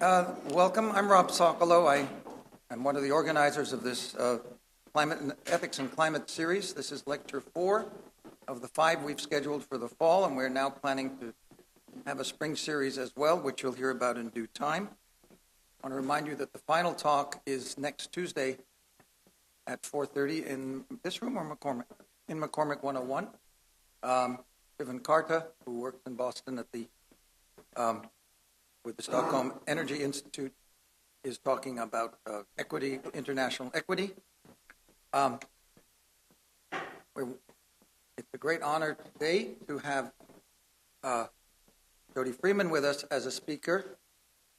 Welcome. I'm Rob Sokolow. I am one of the organizers of this Climate and Ethics and Climate series. This is lecture 4 of the 5 we've scheduled for the fall, and we're now planning to have a spring series as well, which you'll hear about in due time. I want to remind you that the final talk is next Tuesday at 4:30 in this room or McCormick? In McCormick 101. Ivan Karta, who works in Boston at the with the Stockholm Energy Institute, is talking about equity, international equity. It's a great honor today to have Jody Freeman with us as a speaker.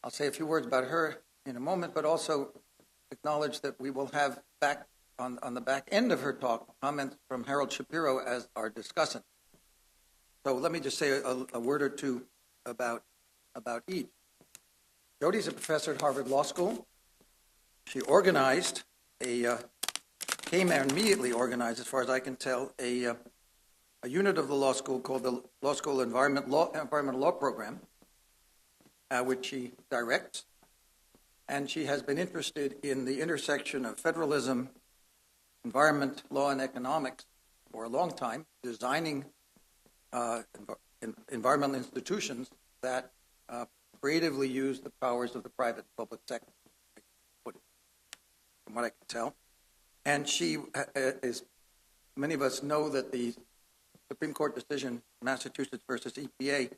I'll say a few words about her in a moment, but also acknowledge that we will have back on the back end of her talk comments from Harold Shapiro as our discussant. So let me just say a word or two about each. Jody's a professor at Harvard Law School. She immediately organized, as far as I can tell, a unit of the law school called the Law School Environmental Law Program, which she directs. And she has been interested in the intersection of federalism, environment, law, and economics for a long time, designing environmental institutions that creatively use the powers of the private and public sector, from what I can tell. And she many of us know that the Supreme Court decision, Massachusetts versus EPA,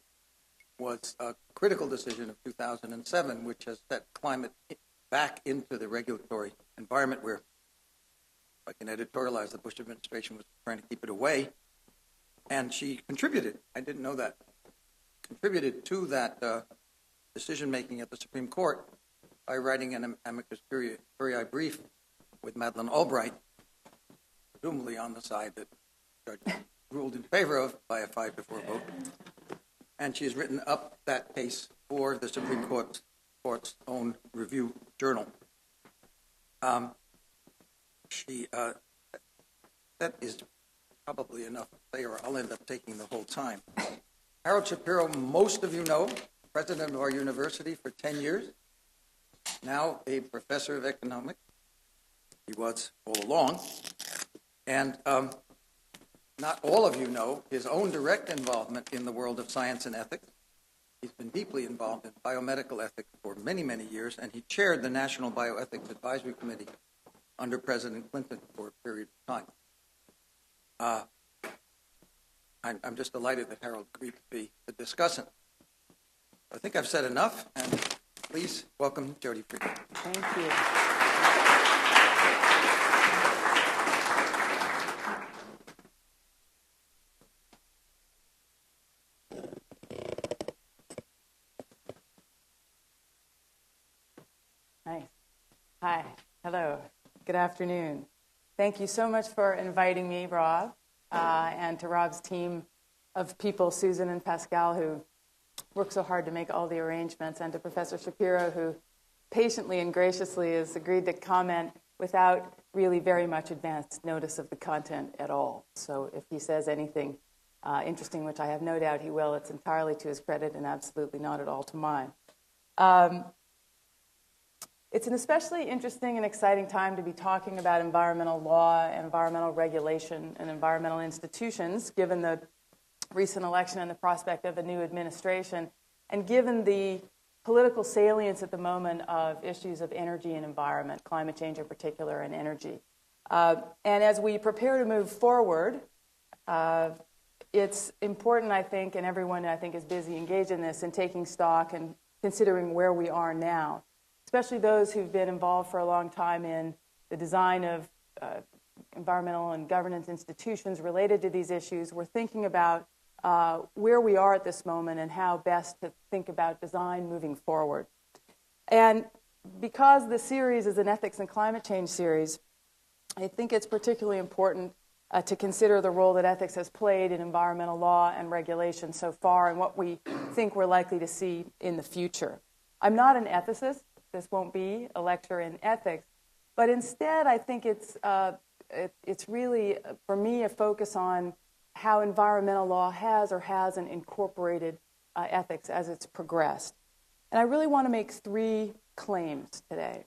was a critical decision of 2007, which has set climate back into the regulatory environment where, if I can editorialize, the Bush administration was trying to keep it away. And she contributed, I didn't know that, contributed to that decision-making at the Supreme Court by writing an amicus curiae brief with Madeleine Albright, presumably on the side that the judge ruled in favor of by a 5-4 vote. And she's written up that case for the Supreme Court's own review journal. That is probably enough to say, or I'll end up taking the whole time. Harold Shapiro, most of you know, president of our university for 10 years, now a professor of economics. He was all along. And not all of you know his own direct involvement in the world of science and ethics. He's been deeply involved in biomedical ethics for many, many years, and he chaired the National Bioethics Advisory Committee under President Clinton for a period of time. I'm just delighted that Harold agreed to be the discussant. I think I've said enough, and please welcome Jody Freeman. Thank you. Nice. Hi. Hello. Good afternoon. Thank you so much for inviting me, Rob, and to Rob's team of people, Susan and Pascal, who worked so hard to make all the arrangements, and to Professor Shapiro, who patiently and graciously has agreed to comment without really very much advanced notice of the content at all. So if he says anything interesting, which I have no doubt he will, it's entirely to his credit and absolutely not at all to mine. It's an especially interesting and exciting time to be talking about environmental law and environmental regulation and environmental institutions, given the recent election and the prospect of a new administration, and given the political salience at the moment of issues of energy and environment, climate change in particular, and energy. And as we prepare to move forward, it's important, I think, and everyone, I think, is busy engaged in this, in taking stock and considering where we are now, especially those who've been involved for a long time in the design of environmental and governance institutions related to these issues. We're thinking about where we are at this moment and how best to think about design moving forward. And because the series is an ethics and climate change series, I think it's particularly important to consider the role that ethics has played in environmental law and regulation so far and what we think we're likely to see in the future. I'm not an ethicist. This won't be a lecture in ethics, but instead I think it's really, for me, a focus on how environmental law has or hasn't incorporated ethics as it's progressed. And I really want to make three claims today.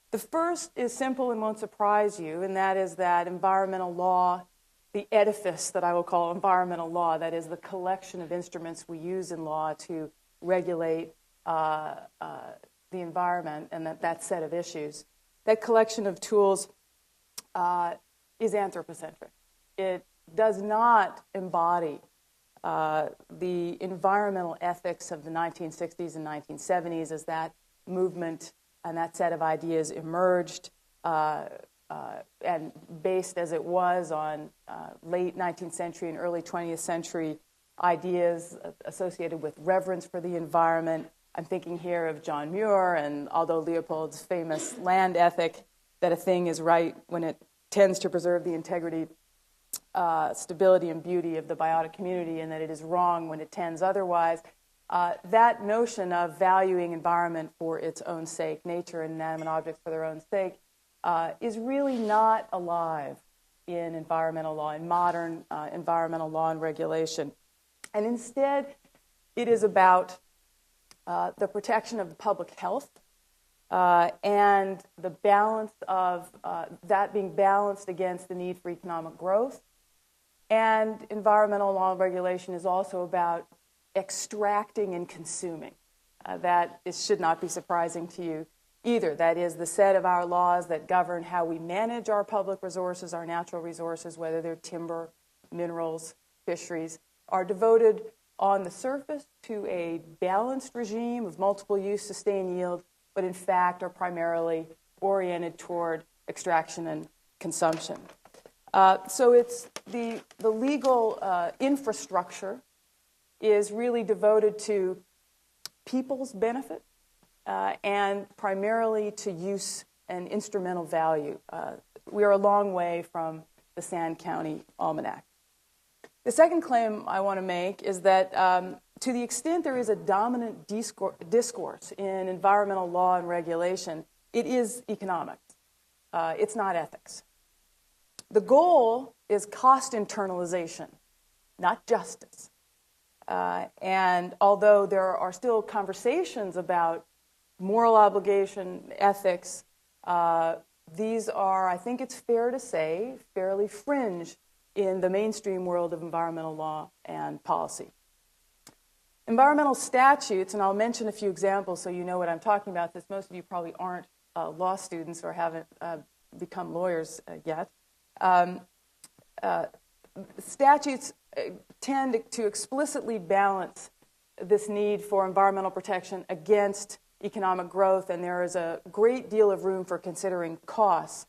The first is simple and won't surprise you, and that is that environmental law, the edifice that I will call environmental law, that is the collection of instruments we use in law to regulate the environment and that set of issues, that collection of tools is anthropocentric. It does not embody the environmental ethics of the 1960s and 1970s as that movement and that set of ideas emerged and based as it was on late 19th century and early 20th century ideas associated with reverence for the environment. I'm thinking here of John Muir and Aldo Leopold's famous land ethic, that a thing is right when it tends to preserve the integrity, stability, and beauty of the biotic community, and that it is wrong when it tends otherwise. That notion of valuing environment for its own sake, nature and inanimate objects for their own sake, is really not alive in environmental law, in modern environmental law and regulation. And instead, it is about the protection of the public health and the balance of that being balanced against the need for economic growth. And environmental law and regulation is also about extracting and consuming. Should not be surprising to you either. That is, the set of our laws that govern how we manage our public resources, our natural resources, whether they're timber, minerals, fisheries, are devoted on the surface to a balanced regime of multiple use, sustained yield, but in fact are primarily oriented toward extraction and consumption. So it's the legal infrastructure is really devoted to people's benefit and primarily to use and instrumental value. We are a long way from the Sand County Almanac. The second claim I want to make is that to the extent there is a dominant discourse in environmental law and regulation, it is economics. It's not ethics. The goal is cost internalization, not justice. And although there are still conversations about moral obligation, ethics, these are, I think it's fair to say, fairly fringe in the mainstream world of environmental law and policy. Environmental statutes, and I'll mention a few examples so you know what I'm talking about, since most of you probably aren't law students or haven't become lawyers yet. Statutes tend to explicitly balance this need for environmental protection against economic growth, and there is a great deal of room for considering costs.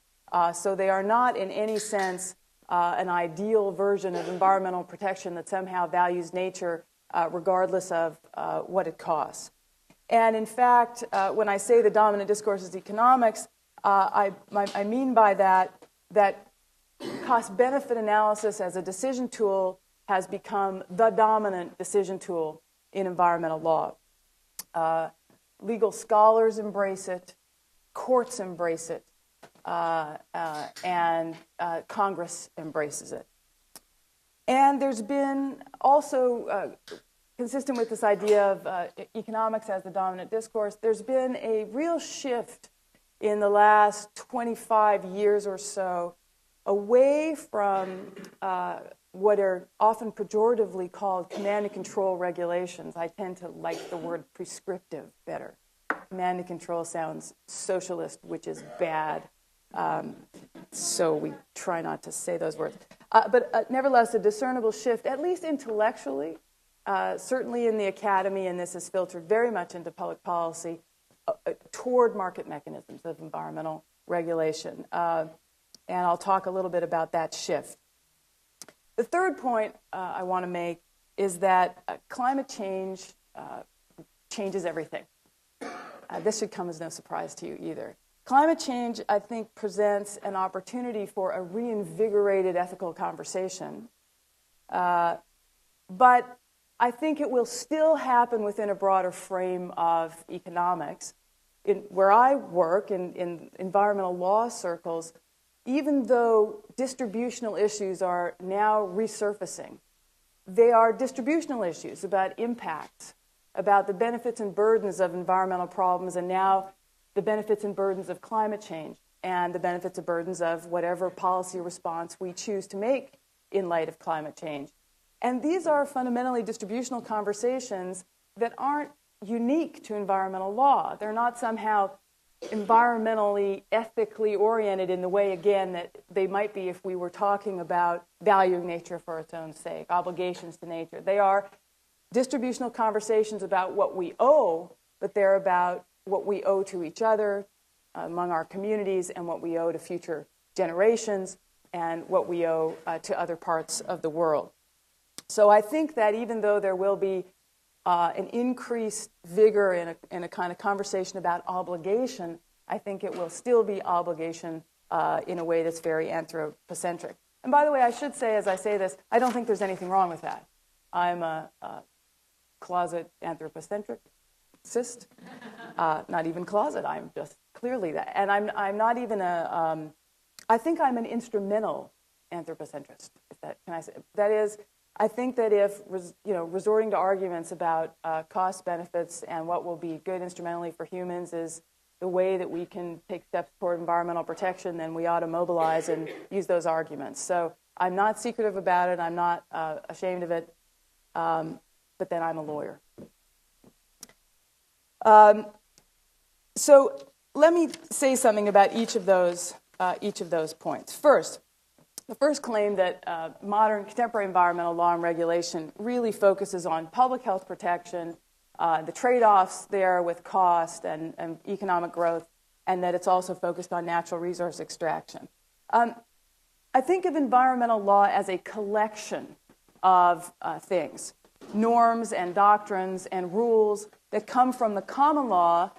So they are not in any sense an ideal version of environmental protection that somehow values nature regardless of what it costs. And in fact, when I say the dominant discourse is economics, I mean by that cost-benefit analysis as a decision tool has become the dominant decision tool in environmental law. Legal scholars embrace it, courts embrace it, and Congress embraces it. And there's been also, consistent with this idea of economics as the dominant discourse, there's been a real shift in the last 25 years or so away from what are often pejoratively called command and control regulations. I tend to like the word prescriptive better. Command and control sounds socialist, which is bad. So we try not to say those words. But nevertheless, a discernible shift, at least intellectually, certainly in the academy, and this is filtered very much into public policy, toward market mechanisms of environmental regulation. And I'll talk a little bit about that shift. The third point I want to make is that climate change changes everything. This should come as no surprise to you either. Climate change, I think, presents an opportunity for a reinvigorated ethical conversation. But I think it will still happen within a broader frame of economics. Where I work, in environmental law circles, even though distributional issues are now resurfacing, they are distributional issues about impact, about cost, about about the benefits and burdens of environmental problems, and now the benefits and burdens of climate change, and the benefits and burdens of whatever policy response we choose to make in light of climate change. And these are fundamentally distributional conversations that aren't unique to environmental law. They're not somehow environmentally, ethically oriented in the way, again, that they might be if we were talking about valuing nature for its own sake, obligations to nature. They are distributional conversations about what we owe, but they're about what we owe to each other, among our communities, and what we owe to future generations, and what we owe to other parts of the world. So I think that even though there will be an increased vigor in a kind of conversation about obligation, I think it will still be obligation in a way that's very anthropocentric. And by the way, I should say, as I say this, I don't think there's anything wrong with that. I'm a closet anthropocentricist. Not even closet, I'm just clearly that. And I'm not even I think I'm an instrumental anthropocentrist. Can I say? That is, I think that if resorting to arguments about cost benefits and what will be good instrumentally for humans is the way that we can take steps toward environmental protection, then we ought to mobilize and use those arguments. So I'm not secretive about it. I'm not ashamed of it. But then I'm a lawyer. So let me say something about each of those points. First, the first claim that modern contemporary environmental law and regulation really focuses on public health protection, the trade-offs there with cost and economic growth, and that it's also focused on natural resource extraction. I think of environmental law as a collection of things, norms and doctrines and rules that come from the common law,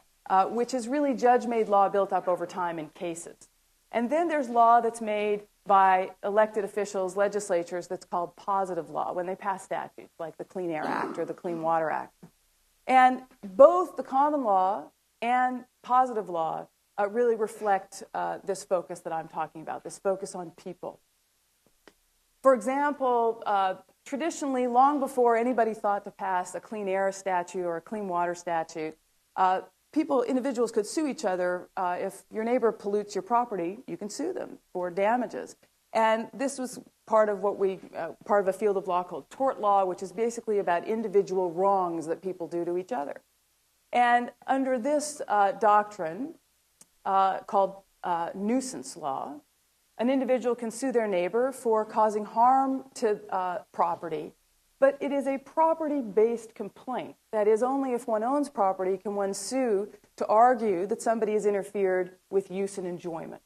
which is really judge-made law built up over time in cases. And then there's law that's made by elected officials, legislatures, that's called positive law, when they pass statutes like the Clean Air Act or the Clean Water Act. And both the common law and positive law really reflect this focus that I'm talking about, this focus on people. For example, traditionally, long before anybody thought to pass a clean air statute or a clean water statute, individuals could sue each other. If your neighbor pollutes your property, you can sue them for damages. And this was part of part of a field of law called tort law, which is basically about individual wrongs that people do to each other. And under this doctrine, called nuisance law, an individual can sue their neighbor for causing harm to property, but it is a property-based complaint. That is, only if one owns property can one sue to argue that somebody has interfered with use and enjoyment.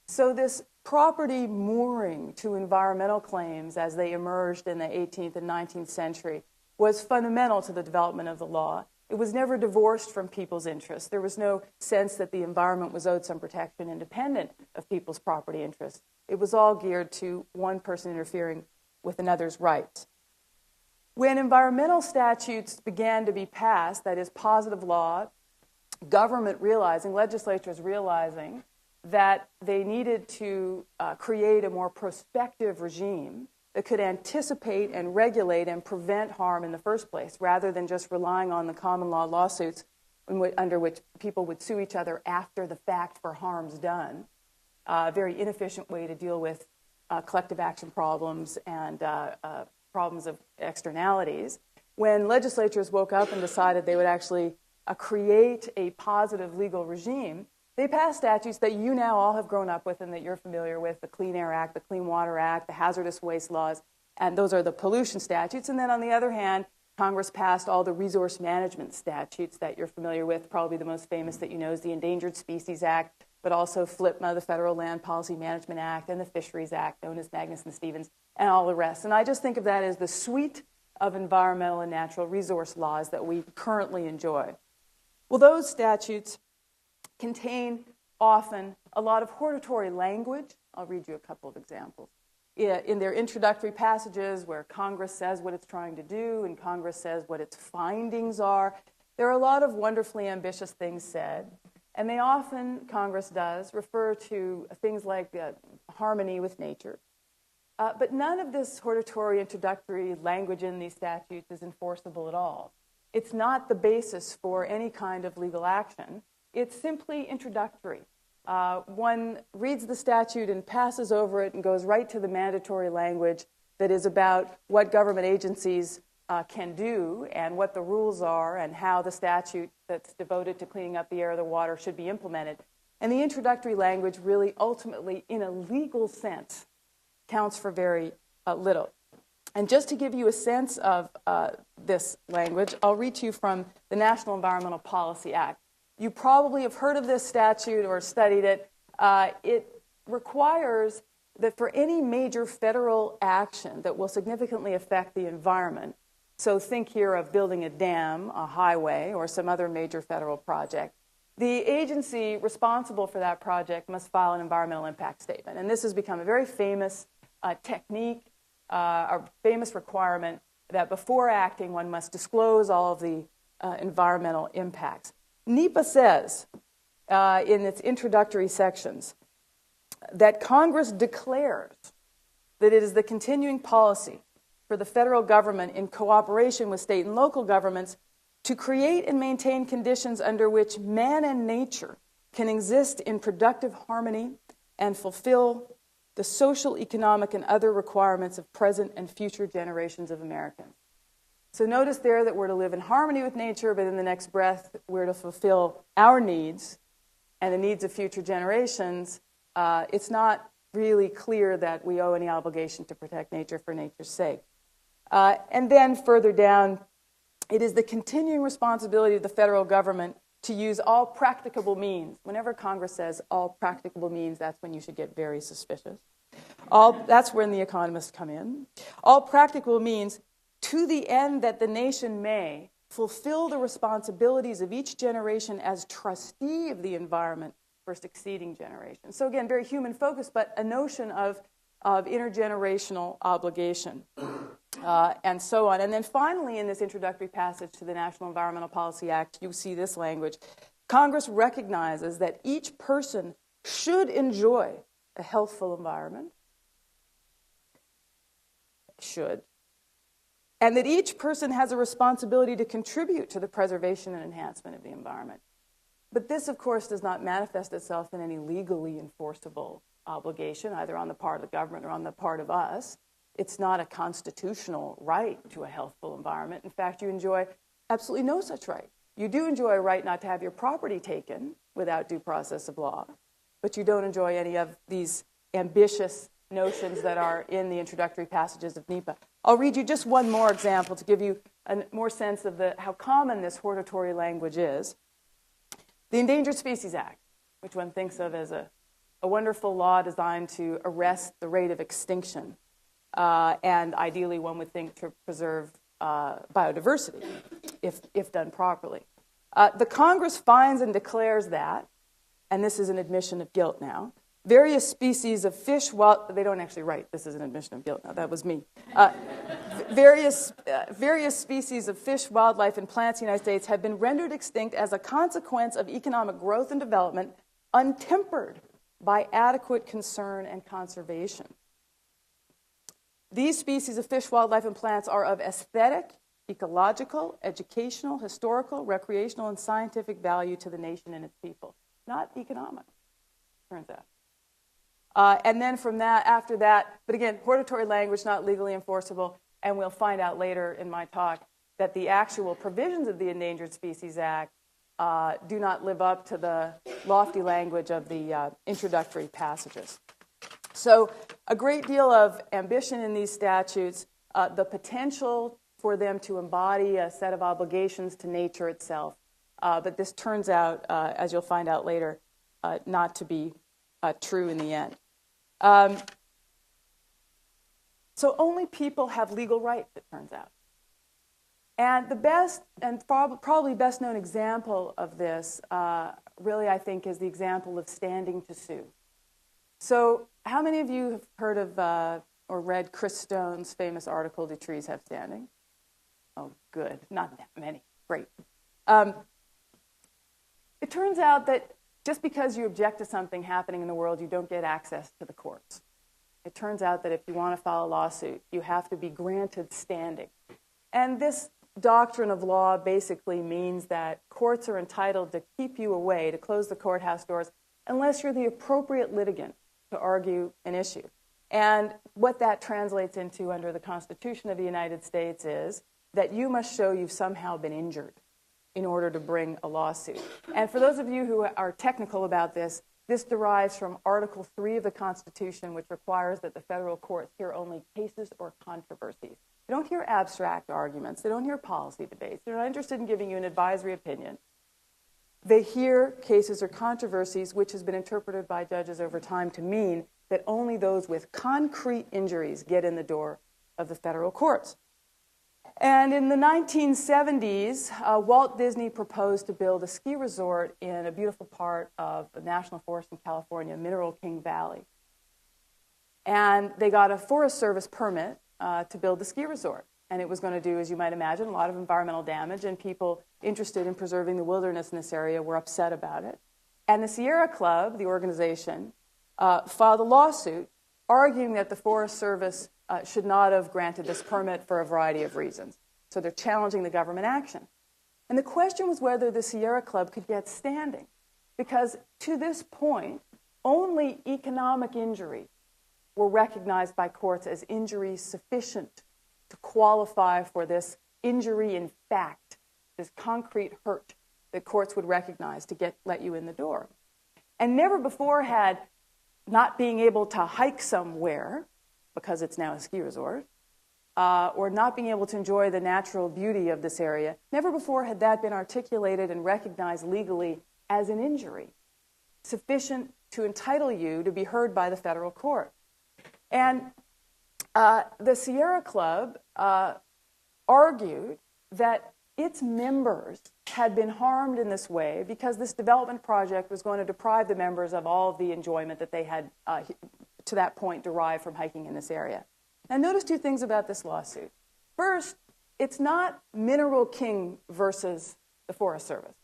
So this property mooring to environmental claims as they emerged in the 18th and 19th century was fundamental to the development of the law. It was never divorced from people's interests. There was no sense that the environment was owed some protection independent of people's property interests. It was all geared to one person interfering with another's rights. When environmental statutes began to be passed, that is positive law, legislatures realizing that they needed to create a more prospective regime that could anticipate and regulate and prevent harm in the first place, rather than just relying on the common law lawsuits under which people would sue each other after the fact for harms done. A very inefficient way to deal with collective action problems and problems of externalities. When legislatures woke up and decided they would actually create a positive legal regime, they passed statutes that you now all have grown up with and that you're familiar with, the Clean Air Act, the Clean Water Act, the hazardous waste laws, and those are the pollution statutes. And then on the other hand, Congress passed all the resource management statutes that you're familiar with. Probably the most famous that you know is the Endangered Species Act, but also FLPMA, the Federal Land Policy Management Act, and the Fisheries Act, known as Magnuson-Stevens, and all the rest. And I just think of that as the suite of environmental and natural resource laws that we currently enjoy. Well, those statutes contain often a lot of hortatory language. I'll read you a couple of examples. In their introductory passages where Congress says what it's trying to do and Congress says what its findings are, there are a lot of wonderfully ambitious things said. And they often, Congress does, refer to things like harmony with nature. But none of this hortatory introductory language in these statutes is enforceable at all. It's not the basis for any kind of legal action. It's simply introductory. One reads the statute and passes over it and goes right to the mandatory language that is about what government agencies can do and what the rules are and how the statute that's devoted to cleaning up the air or the water should be implemented. And the introductory language really ultimately, in a legal sense, counts for very little. And just to give you a sense of this language, I'll read to you from the National Environmental Policy Act. You probably have heard of this statute or studied it. It requires that for any major federal action that will significantly affect the environment, so think here of building a dam, a highway, or some other major federal project, the agency responsible for that project must file an environmental impact statement. And this has become a very famous technique, a famous requirement that before acting, one must disclose all of the environmental impacts. NEPA says in its introductory sections that Congress declares that it is the continuing policy for the federal government in cooperation with state and local governments to create and maintain conditions under which man and nature can exist in productive harmony and fulfill the social, economic, and other requirements of present and future generations of Americans. So notice there that we're to live in harmony with nature, but in the next breath, we're to fulfill our needs and the needs of future generations. It's not really clear that we owe any obligation to protect nature for nature's sake. And then further down, it is the continuing responsibility of the federal government to use all practicable means. Whenever Congress says all practicable means, that's when you should get very suspicious. That's when the economists come in. All practicable means to the end that the nation may fulfill the responsibilities of each generation as trustee of the environment for succeeding generations. So again, very human focused, but a notion of intergenerational obligation. And so on. And then finally, in this introductory passage to the National Environmental Policy Act, you see this language. Congress recognizes that each person should enjoy a healthful environment, and that each person has a responsibility to contribute to the preservation and enhancement of the environment. But this, of course, does not manifest itself in any legally enforceable obligation, either on the part of the government or on the part of us. It's not a constitutional right to a healthful environment. In fact, you enjoy absolutely no such right. You do enjoy a right not to have your property taken without due process of law, but you don't enjoy any of these ambitious notions that are in the introductory passages of NEPA. I'll read you just one more example to give you a more sense of how common this hortatory language is. The Endangered Species Act, which one thinks of as a wonderful law designed to arrest the rate of extinction, and ideally one would think to preserve biodiversity if done properly. The Congress finds and declares that, and this is an admission of guilt now, various species of fish, they don't actually write, this is an admission of guilt now, that was me. Various species of fish, wildlife, and plants in the United States have been rendered extinct as a consequence of economic growth and development untempered by adequate concern and conservation. These species of fish, wildlife, and plants are of aesthetic, ecological, educational, historical, recreational, and scientific value to the nation and its people. Not economic, turns out. And then from that, after that, but again, hortatory language, not legally enforceable, and we'll find out later in my talk that the actual provisions of the Endangered Species Act do not live up to the lofty language of the introductory passages. So a great deal of ambition in these statutes, the potential for them to embody a set of obligations to nature itself. But this turns out, as you'll find out later, not to be true in the end. So only people have legal rights, it turns out. And the best and probably best known example of this, really, I think, is the example of standing to sue. So how many of you have heard of or read Chris Stone's famous article, Do Trees Have Standing? Oh, good. Not that many. Great. It turns out that just because you object to something happening in the world, you don't get access to the courts. It turns out that if you want to file a lawsuit, you have to be granted standing. And this doctrine of law basically means that courts are entitled to keep you away, to close the courthouse doors, unless you're the appropriate litigant to argue an issue. And what that translates into under the Constitution of the United States is that you must show you've somehow been injured in order to bring a lawsuit. And for those of you who are technical about this, this derives from Article 3 of the Constitution, which requires that the federal courts hear only cases or controversies. They don't hear abstract arguments. They don't hear policy debates. They're not interested in giving you an advisory opinion. They hear cases or controversies, which has been interpreted by judges over time to mean that only those with concrete injuries get in the door of the federal courts. And in the 1970s, Walt Disney proposed to build a ski resort in a beautiful part of the National Forest in California, Mineral King Valley. And they got a Forest Service permit to build the ski resort. And it was going to do, as you might imagine, a lot of environmental damage, and people interested in preserving the wilderness in this area were upset about it. And the Sierra Club, the organization, filed a lawsuit arguing that the Forest Service should not have granted this permit for a variety of reasons. So they're challenging the government action. And the question was whether the Sierra Club could get standing, because to this point, only economic injury were recognized by courts as injuries sufficient to qualify for this injury in fact, this concrete hurt that courts would recognize to let you in the door. And never before had not being able to hike somewhere, because it's now a ski resort, or not being able to enjoy the natural beauty of this area, never before had that been articulated and recognized legally as an injury sufficient to entitle you to be heard by the federal court. And the Sierra Club argued that its members had been harmed in this way because this development project was going to deprive the members of all of the enjoyment that they had to that point derived from hiking in this area. Now notice two things about this lawsuit. First, it's not Mineral King versus the Forest Service.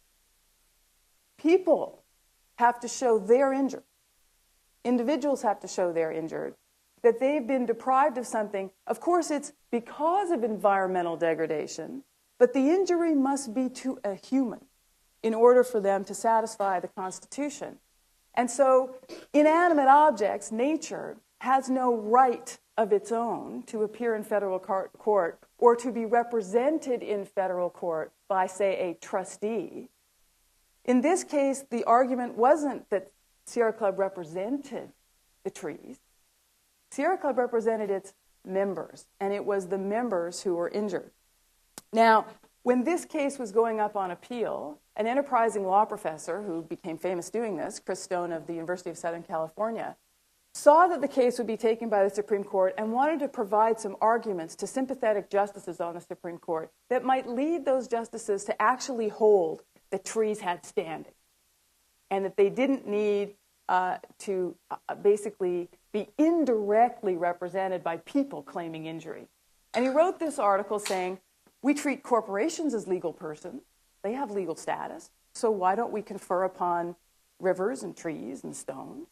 People have to show they're injured. Individuals have to show they're injured, that they've been deprived of something. Of course, it's because of environmental degradation, but the injury must be to a human in order for them to satisfy the Constitution. And so inanimate objects, nature, has no right of its own to appear in federal court or to be represented in federal court by, say, a trustee. In this case, the argument wasn't that Sierra Club represented the trees. Sierra Club represented its members, and it was the members who were injured. Now, when this case was going up on appeal, an enterprising law professor who became famous doing this, Chris Stone of the University of Southern California, saw that the case would be taken by the Supreme Court and wanted to provide some arguments to sympathetic justices on the Supreme Court that might lead those justices to actually hold that trees had standing and that they didn't need to basically be indirectly represented by people claiming injury. And he wrote this article saying, we treat corporations as legal persons. They have legal status. So why don't we confer upon rivers and trees and stones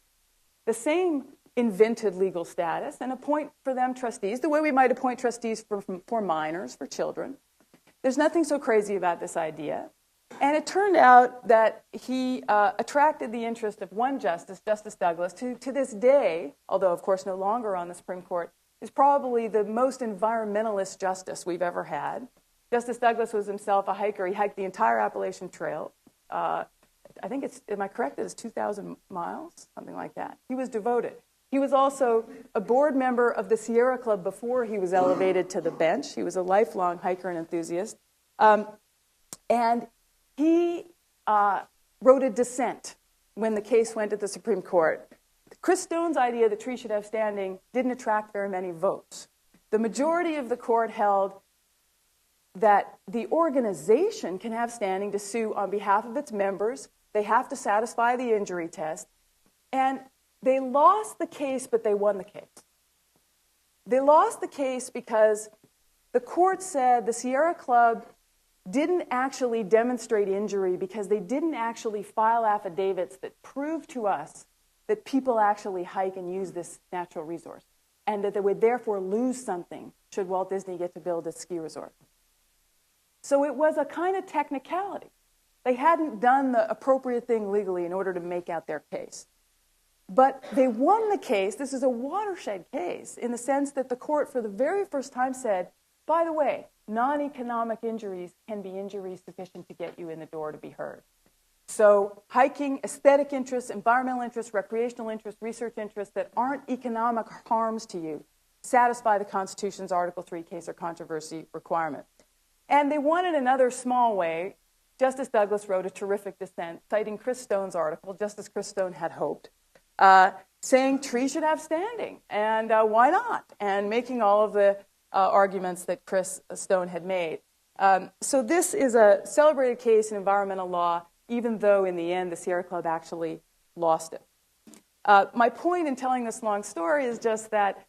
the same invented legal status and appoint for them trustees, the way we might appoint trustees for minors, for children. There's nothing so crazy about this idea. And it turned out that he attracted the interest of one justice, Justice Douglas, who to this day, although of course no longer on the Supreme Court, is probably the most environmentalist justice we've ever had. Justice Douglas was himself a hiker. He hiked the entire Appalachian Trail. I think it's, am I correct, it's 2,000 miles, something like that. He was devoted. He was also a board member of the Sierra Club before he was elevated to the bench. He was a lifelong hiker and enthusiast. And he wrote a dissent when the case went to the Supreme Court. Chris Stone's idea that trees should have standing didn't attract very many votes. The majority of the court held that the organization can have standing to sue on behalf of its members. They have to satisfy the injury test. And they lost the case, but they won the case. They lost the case because the court said the Sierra Club didn't actually demonstrate injury because they didn't actually file affidavits that proved to us that people actually hike and use this natural resource, and that they would therefore lose something should Walt Disney get to build a ski resort. So it was a kind of technicality. They hadn't done the appropriate thing legally in order to make out their case. But they won the case. This is a watershed case in the sense that the court for the very first time said, by the way, non-economic injuries can be injuries sufficient to get you in the door to be heard. So hiking, aesthetic interests, environmental interests, recreational interests, research interests that aren't economic harms to you satisfy the Constitution's Article 3 case or controversy requirement. And they won in another small way. Justice Douglas wrote a terrific dissent, citing Chris Stone's article, just as Chris Stone had hoped, saying trees should have standing, and why not? And making all of the arguments that Chris Stone had made. So this is a celebrated case in environmental law, even though in the end the Sierra Club actually lost it. My point in telling this long story is just that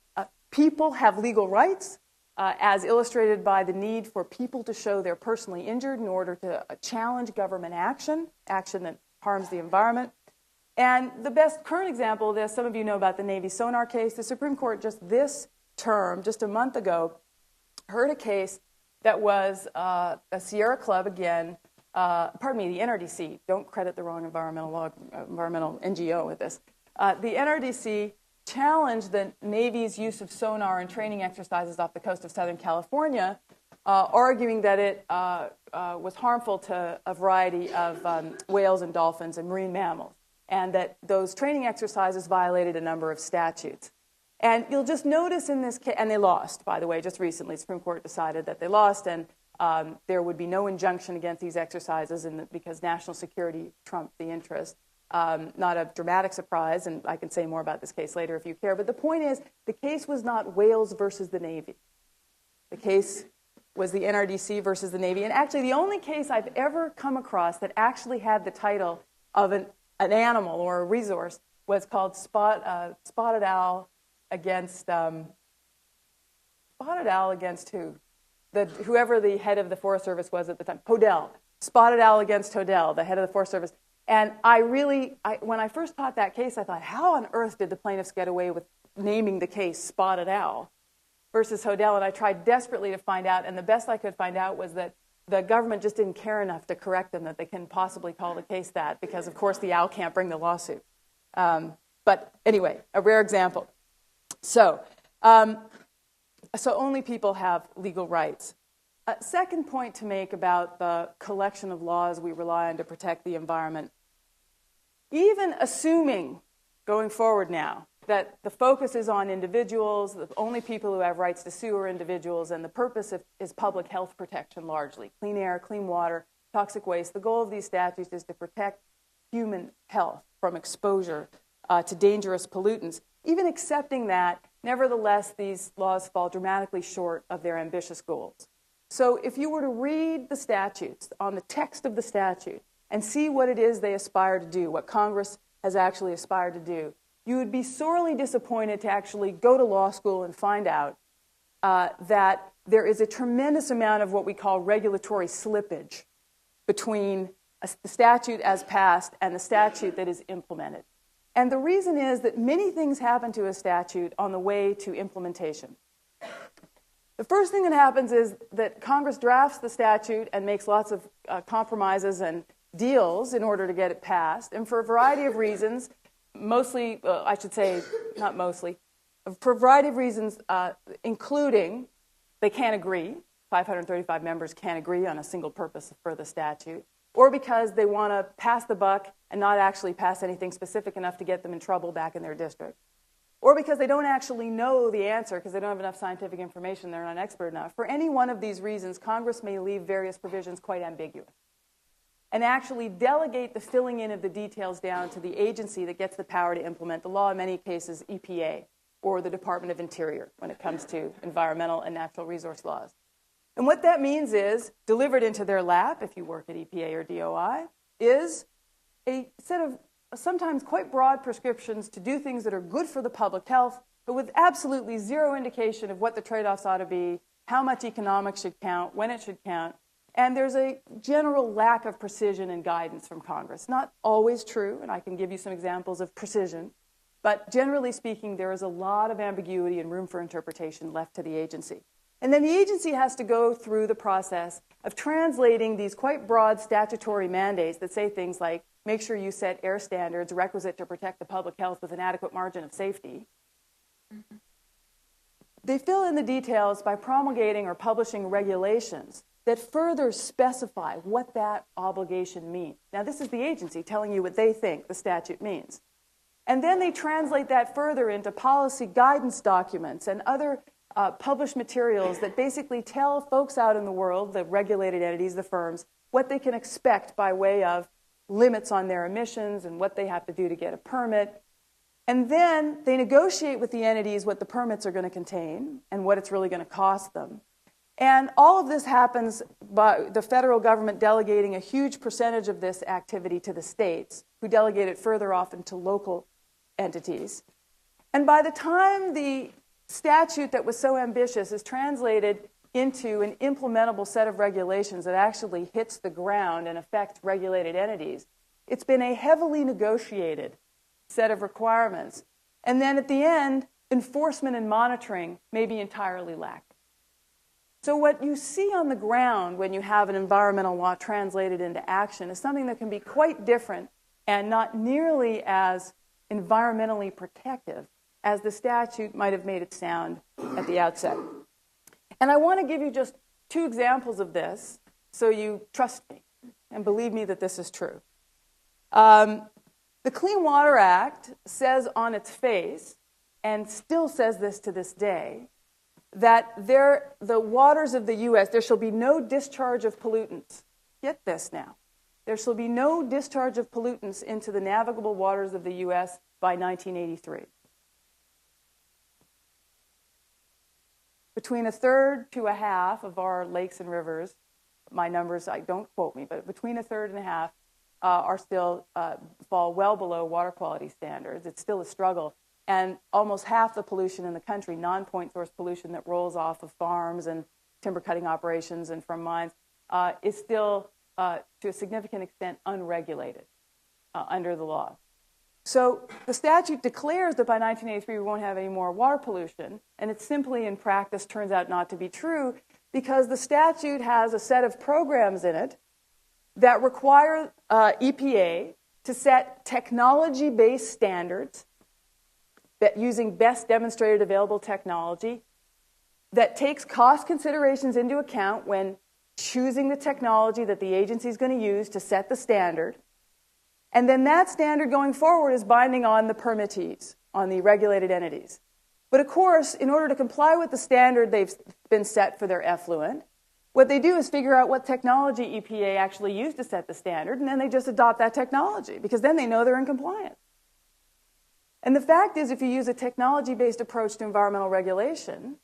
people have legal rights, as illustrated by the need for people to show they're personally injured in order to challenge government action that harms the environment. And the best current example of this, some of you know about the Navy sonar case. The Supreme Court just this term, just a month ago, heard a case that was a Sierra Club again, the NRDC. Don't credit the wrong environmental NGO with this. The NRDC challenged the Navy's use of sonar in training exercises off the coast of Southern California, arguing that it was harmful to a variety of whales and dolphins and marine mammals, and that those training exercises violated a number of statutes. And you'll just notice in this case, and they lost, by the way, just recently. The Supreme Court decided that they lost, and there would be no injunction against these exercises because national security trumped the interest. Not a dramatic surprise, and I can say more about this case later if you care. But the point is, the case was not Wales versus the Navy. The case was the NRDC versus the Navy. And actually, the only case I've ever come across that actually had the title of an animal or a resource was called Spotted Owl against who? Whoever the head of the Forest Service was at the time. Hodel. Spotted Owl against Hodel, the head of the Forest Service. And when I first taught that case, I thought, how on earth did the plaintiffs get away with naming the case Spotted Owl versus Hodel? And I tried desperately to find out, and the best I could find out was that the government just didn't care enough to correct them that they can possibly call the case that, because, of course, the owl can't bring the lawsuit. But anyway, a rare example. So only people have legal rights. Second point to make about the collection of laws we rely on to protect the environment. Even assuming, going forward now, that the focus is on individuals, the only people who have rights to sue are individuals, and the purpose is public health protection largely. Clean air, clean water, toxic waste. The goal of these statutes is to protect human health from exposure to dangerous pollutants. Even accepting that, nevertheless, these laws fall dramatically short of their ambitious goals. So if you were to read the statutes on the text of the statute and see what it is they aspire to do, what Congress has actually aspired to do, you would be sorely disappointed to actually go to law school and find out that there is a tremendous amount of what we call regulatory slippage between the statute as passed and the statute that is implemented. And the reason is that many things happen to a statute on the way to implementation. The first thing that happens is that Congress drafts the statute and makes lots of compromises and deals in order to get it passed. And for a variety of reasons, for a variety of reasons, including they can't agree, 535 members can't agree on a single purpose for the statute, or because they want to pass the buck and not actually pass anything specific enough to get them in trouble back in their district, or because they don't actually know the answer because they don't have enough scientific information, they're not expert enough. For any one of these reasons, Congress may leave various provisions quite ambiguous and actually delegate the filling in of the details down to the agency that gets the power to implement the law, in many cases EPA or the Department of Interior when it comes to environmental and natural resource laws. And what that means is, delivered into their lap, if you work at EPA or DOI, is a set of sometimes quite broad prescriptions to do things that are good for the public health, but with absolutely zero indication of what the trade-offs ought to be, how much economics should count, when it should count. And there's a general lack of precision and guidance from Congress. Not always true, and I can give you some examples of precision, but generally speaking, there is a lot of ambiguity and room for interpretation left to the agency. And then the agency has to go through the process of translating these quite broad statutory mandates that say things like, make sure you set air standards requisite to protect the public health with an adequate margin of safety. They fill in the details by promulgating or publishing regulations that further specify what that obligation means. Now, this is the agency telling you what they think the statute means. And then they translate that further into policy guidance documents and other published materials that basically tell folks out in the world, the regulated entities, the firms, what they can expect by way of limits on their emissions and what they have to do to get a permit. And then they negotiate with the entities what the permits are going to contain and what it's really going to cost them. And all of this happens by the federal government delegating a huge percentage of this activity to the states, who delegate it further often to local entities. And by the time the statute that was so ambitious is translated into an implementable set of regulations that actually hits the ground and affects regulated entities, it's been a heavily negotiated set of requirements. And then at the end, enforcement and monitoring may be entirely lacking. So what you see on the ground when you have an environmental law translated into action is something that can be quite different and not nearly as environmentally protective as the statute might have made it sound at the outset. And I want to give you just two examples of this so you trust me and believe me that this is true. The Clean Water Act says on its face, and still says this to this day, that the waters of the U.S., there shall be no discharge of pollutants. Get this now. There shall be no discharge of pollutants into the navigable waters of the U.S. by 1983. Between a third to a half of our lakes and rivers, my numbers, don't quote me, but between a third and a half are still fall well below water quality standards. It's still a struggle. And almost half the pollution in the country, non-point source pollution that rolls off of farms and timber cutting operations and from mines, is still, to a significant extent, unregulated under the law. So the statute declares that by 1983 we won't have any more water pollution, and it simply in practice turns out not to be true because the statute has a set of programs in it that require EPA to set technology-based standards that using best demonstrated available technology that takes cost considerations into account when choosing the technology that the agency is going to use to set the standard. And then that standard going forward is binding on the permittees, on the regulated entities. But of course, in order to comply with the standard they've been set for their effluent, what they do is figure out what technology EPA actually used to set the standard, and then they just adopt that technology, because then they know they're in compliance. And the fact is, if you use a technology-based approach to environmental regulation,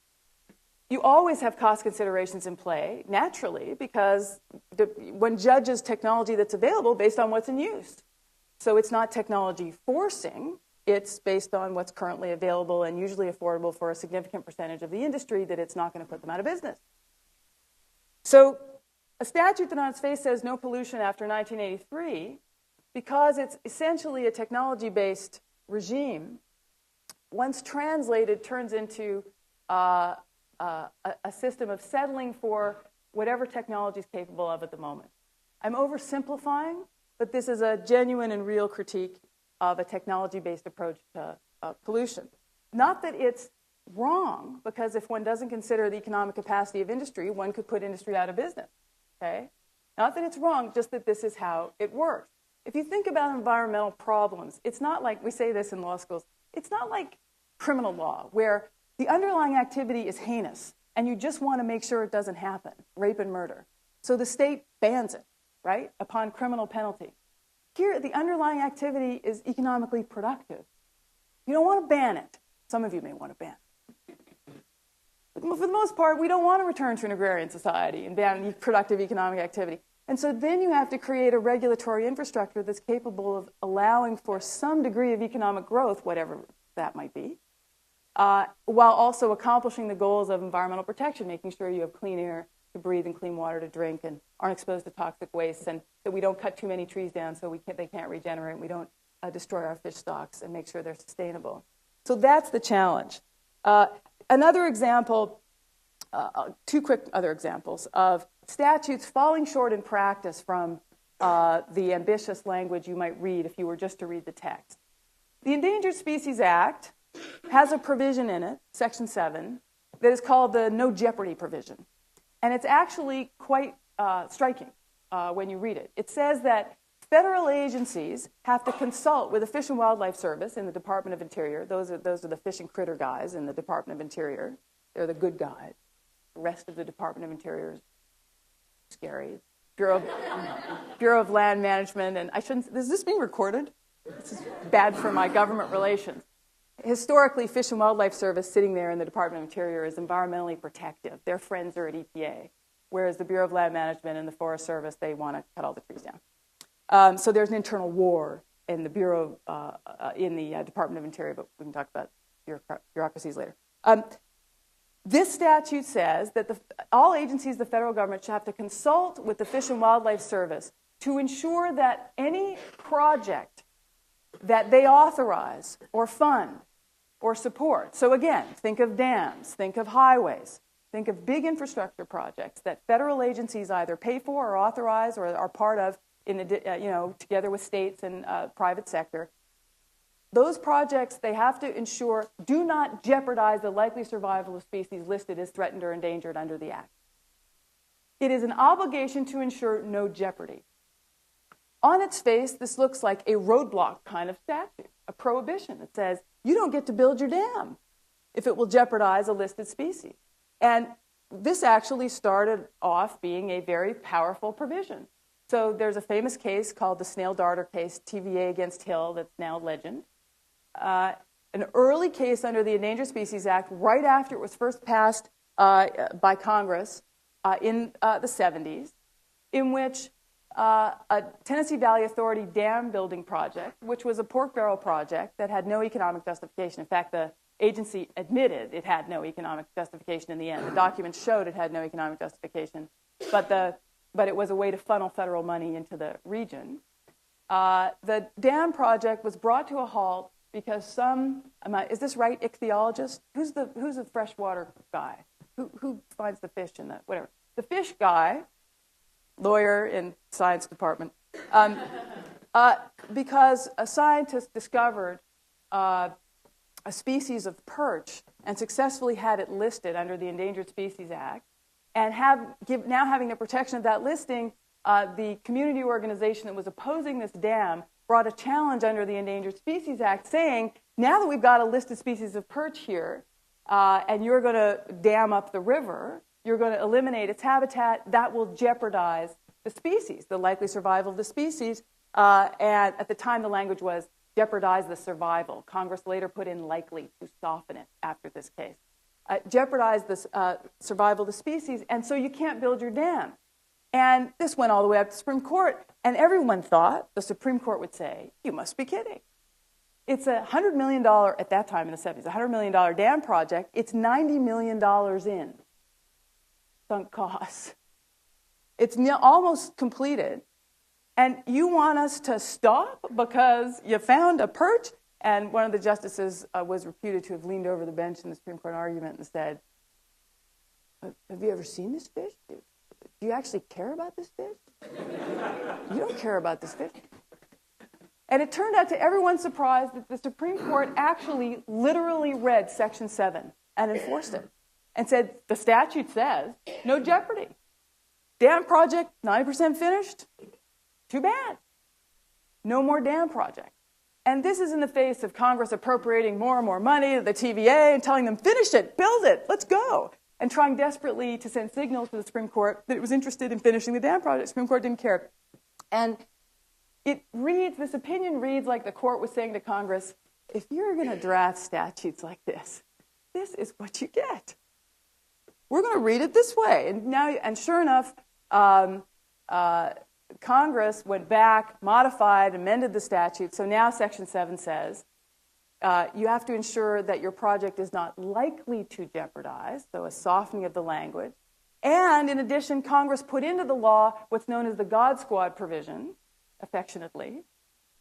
you always have cost considerations in play, naturally, because one judges technology that's available based on what's in use. So it's not technology forcing, it's based on what's currently available and usually affordable for a significant percentage of the industry that it's not going to put them out of business. So a statute that on its face says no pollution after 1983, because it's essentially a technology-based regime, once translated, turns into a system of settling for whatever technology is capable of at the moment. I'm oversimplifying, but this is a genuine and real critique of a technology-based approach to pollution. Not that it's wrong, because if one doesn't consider the economic capacity of industry, one could put industry out of business, okay? Not that it's wrong, just that this is how it works. If you think about environmental problems, it's not like, we say this in law schools, it's not like criminal law, where the underlying activity is heinous, and you just want to make sure it doesn't happen, rape and murder. So the state bans it, right, upon criminal penalty. Here, the underlying activity is economically productive. You don't want to ban it. Some of you may want to ban it. But for the most part, we don't want to return to an agrarian society and ban productive economic activity. And so then you have to create a regulatory infrastructure that's capable of allowing for some degree of economic growth, whatever that might be, while also accomplishing the goals of environmental protection, making sure you have clean air to breathe and clean water to drink and aren't exposed to toxic wastes, and that we don't cut too many trees down so they can't regenerate, and we don't destroy our fish stocks, and make sure they're sustainable. So that's the challenge. Another example two quick other examples of statutes falling short in practice from the ambitious language you might read if you were just to read the text. The Endangered Species Act has a provision in it, Section 7, that is called the no jeopardy provision. And it's actually quite striking when you read it. It says that federal agencies have to consult with the Fish and Wildlife Service in the Department of Interior. Those are the fish and critter guys in the Department of Interior. They're the good guys. The rest of the Department of Interior is scary. Bureau of Land Management, and is this being recorded? This is bad for my government relations. Historically, Fish and Wildlife Service sitting there in the Department of Interior is environmentally protective. Their friends are at EPA, whereas the Bureau of Land Management and the Forest Service, they want to cut all the trees down. So there's an internal war in the Bureau, in the Department of Interior, but we can talk about bureaucracies later. This statute says that all agencies of the federal government should have to consult with the Fish and Wildlife Service to ensure that any project that they authorize or fund or support. So again, think of dams, think of highways, think of big infrastructure projects that federal agencies either pay for or authorize or are part of together with states and private sector. Those projects, they have to ensure, do not jeopardize the likely survival of species listed as threatened or endangered under the Act. It is an obligation to ensure no jeopardy. On its face, this looks like a roadblock kind of statute, a prohibition that says you don't get to build your dam if it will jeopardize a listed species. And this actually started off being a very powerful provision. So there's a famous case called the Snail Darter case, TVA against Hill, that's now legend. An early case under the Endangered Species Act, right after it was first passed by Congress in the 70s, in which a Tennessee Valley Authority dam building project, which was a pork barrel project that had no economic justification. In fact, the agency admitted it had no economic justification in the end. The documents showed it had no economic justification, but it was a way to funnel federal money into the region. The dam project was brought to a halt because is this right, ichthyologist? Who's the freshwater guy? Who finds the fish in the, whatever. The fish guy, lawyer in science department, because a scientist discovered a species of perch and successfully had it listed under the Endangered Species Act, and now having the protection of that listing, the community organization that was opposing this dam brought a challenge under the Endangered Species Act saying, now that we've got a listed species of perch here, and you're going to dam up the river, you're going to eliminate its habitat, that will jeopardize the species, the likely survival of the species. And at the time, the language was jeopardize the survival. Congress later put in likely to soften it after this case. Jeopardize the survival of the species, and so you can't build your dam. And this went all the way up to the Supreme Court, and everyone thought the Supreme Court would say, you must be kidding. It's a $100 million, at that time in the 70s, $100 million dam project. It's $90 million in sunk costs. It's almost completed. And you want us to stop because you found a perch? And one of the justices was reputed to have leaned over the bench in the Supreme Court argument and said, have you ever seen this fish? Do you actually care about this fish? You don't care about this fish. And it turned out to everyone's surprise that the Supreme Court actually literally read Section 7 and enforced it and said, the statute says no jeopardy. Dam project, 90% finished? Too bad. No more dam project. And this is in the face of Congress appropriating more and more money to the TVA and telling them, finish it, build it, let's go. And trying desperately to send signals to the Supreme Court that it was interested in finishing the dam project. The Supreme Court didn't care. And this opinion reads like the court was saying to Congress, if you're going to draft statutes like this is what you get. We're going to read it this way. And sure enough, Congress went back, modified, amended the statute. So now Section 7 says, you have to ensure that your project is not likely to jeopardize, so a softening of the language. And in addition, Congress put into the law what's known as the God Squad provision, affectionately,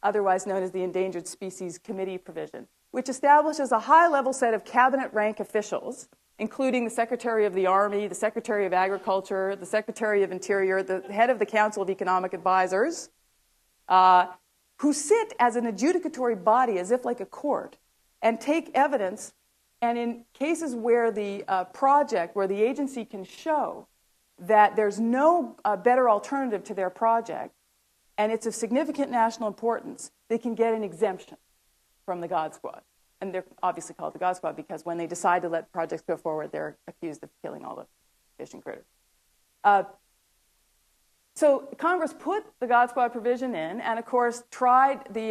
otherwise known as the Endangered Species Committee provision, which establishes a high-level set of cabinet rank officials, including the Secretary of the Army, the Secretary of Agriculture, the Secretary of Interior, the head of the Council of Economic Advisors, who sit as an adjudicatory body, as if like a court, and take evidence. And in cases where the project, where the agency can show that there's no better alternative to their project, and it's of significant national importance, they can get an exemption from the God Squad. And they're obviously called the God Squad because when they decide to let projects go forward, they're accused of killing all the fish and critters. So Congress put the God Squad provision in, and of course tried the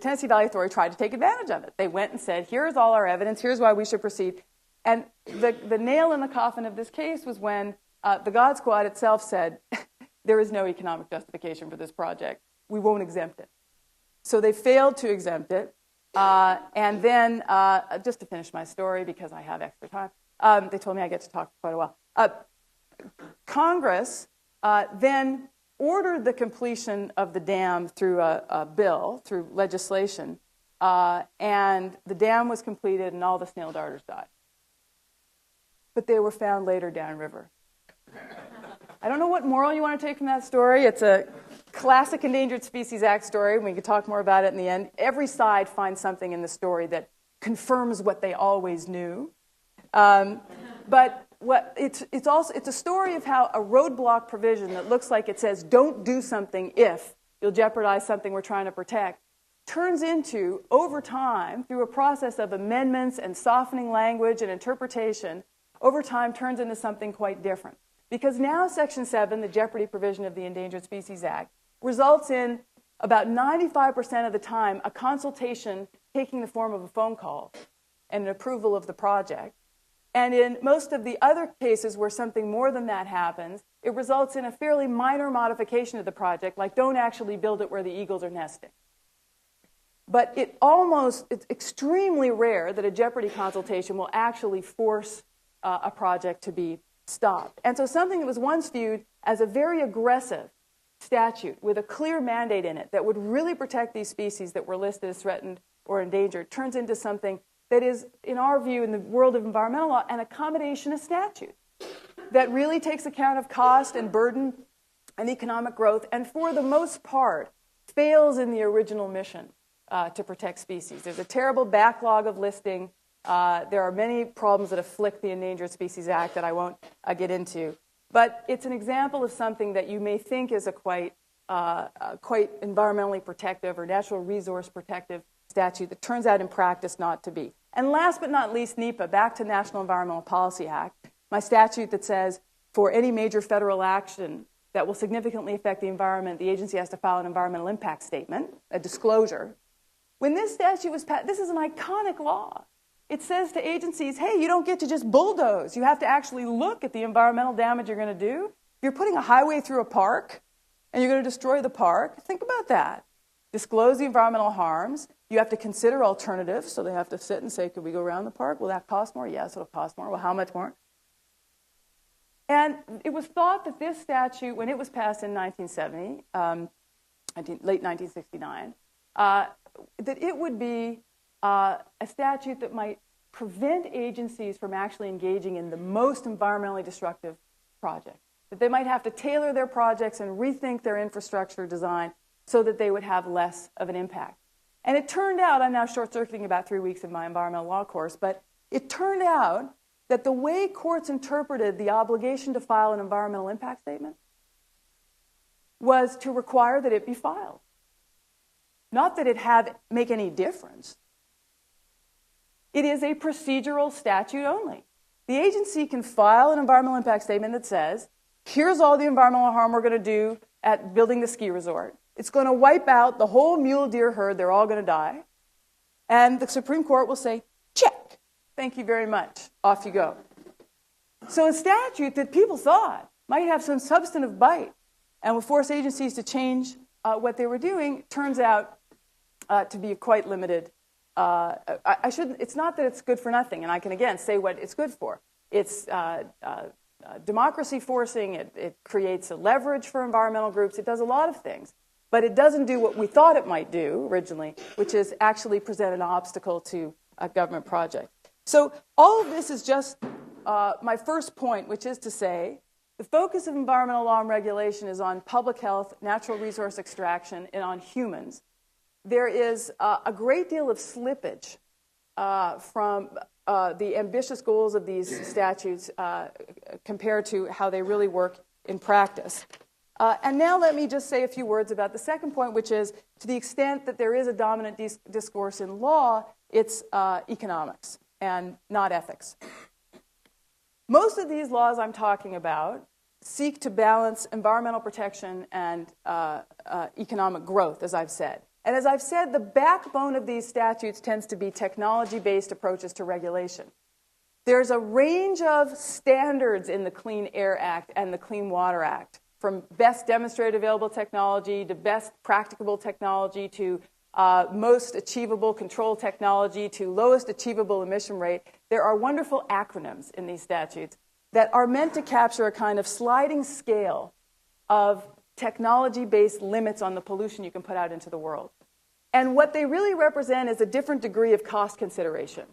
Tennessee Valley Authority tried to take advantage of it. They went and said, here's all our evidence, here's why we should proceed. And the nail in the coffin of this case was when the God Squad itself said, there is no economic justification for this project. We won't exempt it. So they failed to exempt it. And then, just to finish my story, because I have extra time, they told me I get to talk for quite a while. Congress then ordered the completion of the dam through a bill, through legislation, and the dam was completed and all the snail darters died. But they were found later downriver. I don't know what moral you want to take from that story. It's a classic Endangered Species Act story. We can talk more about it in the end. Every side finds something in the story that confirms what they always knew. But it's a story of how a roadblock provision that looks like it says don't do something if you'll jeopardize something we're trying to protect turns into, over time, through a process of amendments and softening language and interpretation, over time turns into something quite different. Because now Section 7, the jeopardy provision of the Endangered Species Act, results in about 95% of the time a consultation taking the form of a phone call and an approval of the project. And in most of the other cases where something more than that happens, it results in a fairly minor modification of the project, like don't actually build it where the eagles are nesting. But it's extremely rare that a jeopardy consultation will actually force a project to be stopped. And so something that was once viewed as a very aggressive statute with a clear mandate in it that would really protect these species that were listed as threatened or endangered turns into something that is, in our view, in the world of environmental law, an accommodation of statute that really takes account of cost and burden and economic growth, and for the most part, fails in the original mission to protect species. There's a terrible backlog of listing. There are many problems that afflict the Endangered Species Act that I won't get into. But it's an example of something that you may think is a quite environmentally protective or natural resource protective statute that turns out in practice not to be. And last but not least, NEPA, back to National Environmental Policy Act, my statute that says for any major federal action that will significantly affect the environment, the agency has to file an environmental impact statement, a disclosure. When this statute was passed, this is an iconic law. It says to agencies, hey, you don't get to just bulldoze. You have to actually look at the environmental damage you're going to do. If you're putting a highway through a park and you're going to destroy the park, think about that. Disclose the environmental harms. You have to consider alternatives. So they have to sit and say, could we go around the park? Will that cost more? Yes, it'll cost more. Well, how much more? And it was thought that this statute, when it was passed in 1970, late 1969, that it would be a statute that might prevent agencies from actually engaging in the most environmentally destructive projects. That they might have to tailor their projects and rethink their infrastructure design so that they would have less of an impact. And it turned out, I'm now short-circuiting about 3 weeks of my environmental law course, but it turned out that the way courts interpreted the obligation to file an environmental impact statement was to require that it be filed. Not that it make any difference. It is a procedural statute only. The agency can file an environmental impact statement that says, here's all the environmental harm we're going to do at building the ski resort. It's going to wipe out the whole mule deer herd. They're all going to die. And the Supreme Court will say, check. Thank you very much. Off you go. So a statute that people thought might have some substantive bite and would force agencies to change what they were doing turns out to be quite limited. It's not that it's good for nothing, and I can again say what it's good for. It's democracy forcing. It creates a leverage for environmental groups. It does a lot of things. But it doesn't do what we thought it might do originally, which is actually present an obstacle to a government project. So all of this is just my first point, which is to say the focus of environmental law and regulation is on public health, natural resource extraction, and on humans. There is a great deal of slippage from the ambitious goals of these statutes compared to how they really work in practice. And now let me just say a few words about the second point, which is to the extent that there is a dominant discourse in law, it's economics and not ethics. Most of these laws I'm talking about seek to balance environmental protection and economic growth, as I've said. And as I've said, the backbone of these statutes tends to be technology-based approaches to regulation. There's a range of standards in the Clean Air Act and the Clean Water Act, from best demonstrated available technology to best practicable technology to most achievable control technology to lowest achievable emission rate. There are wonderful acronyms in these statutes that are meant to capture a kind of sliding scale of technology-based limits on the pollution you can put out into the world. And what they really represent is a different degree of cost consideration.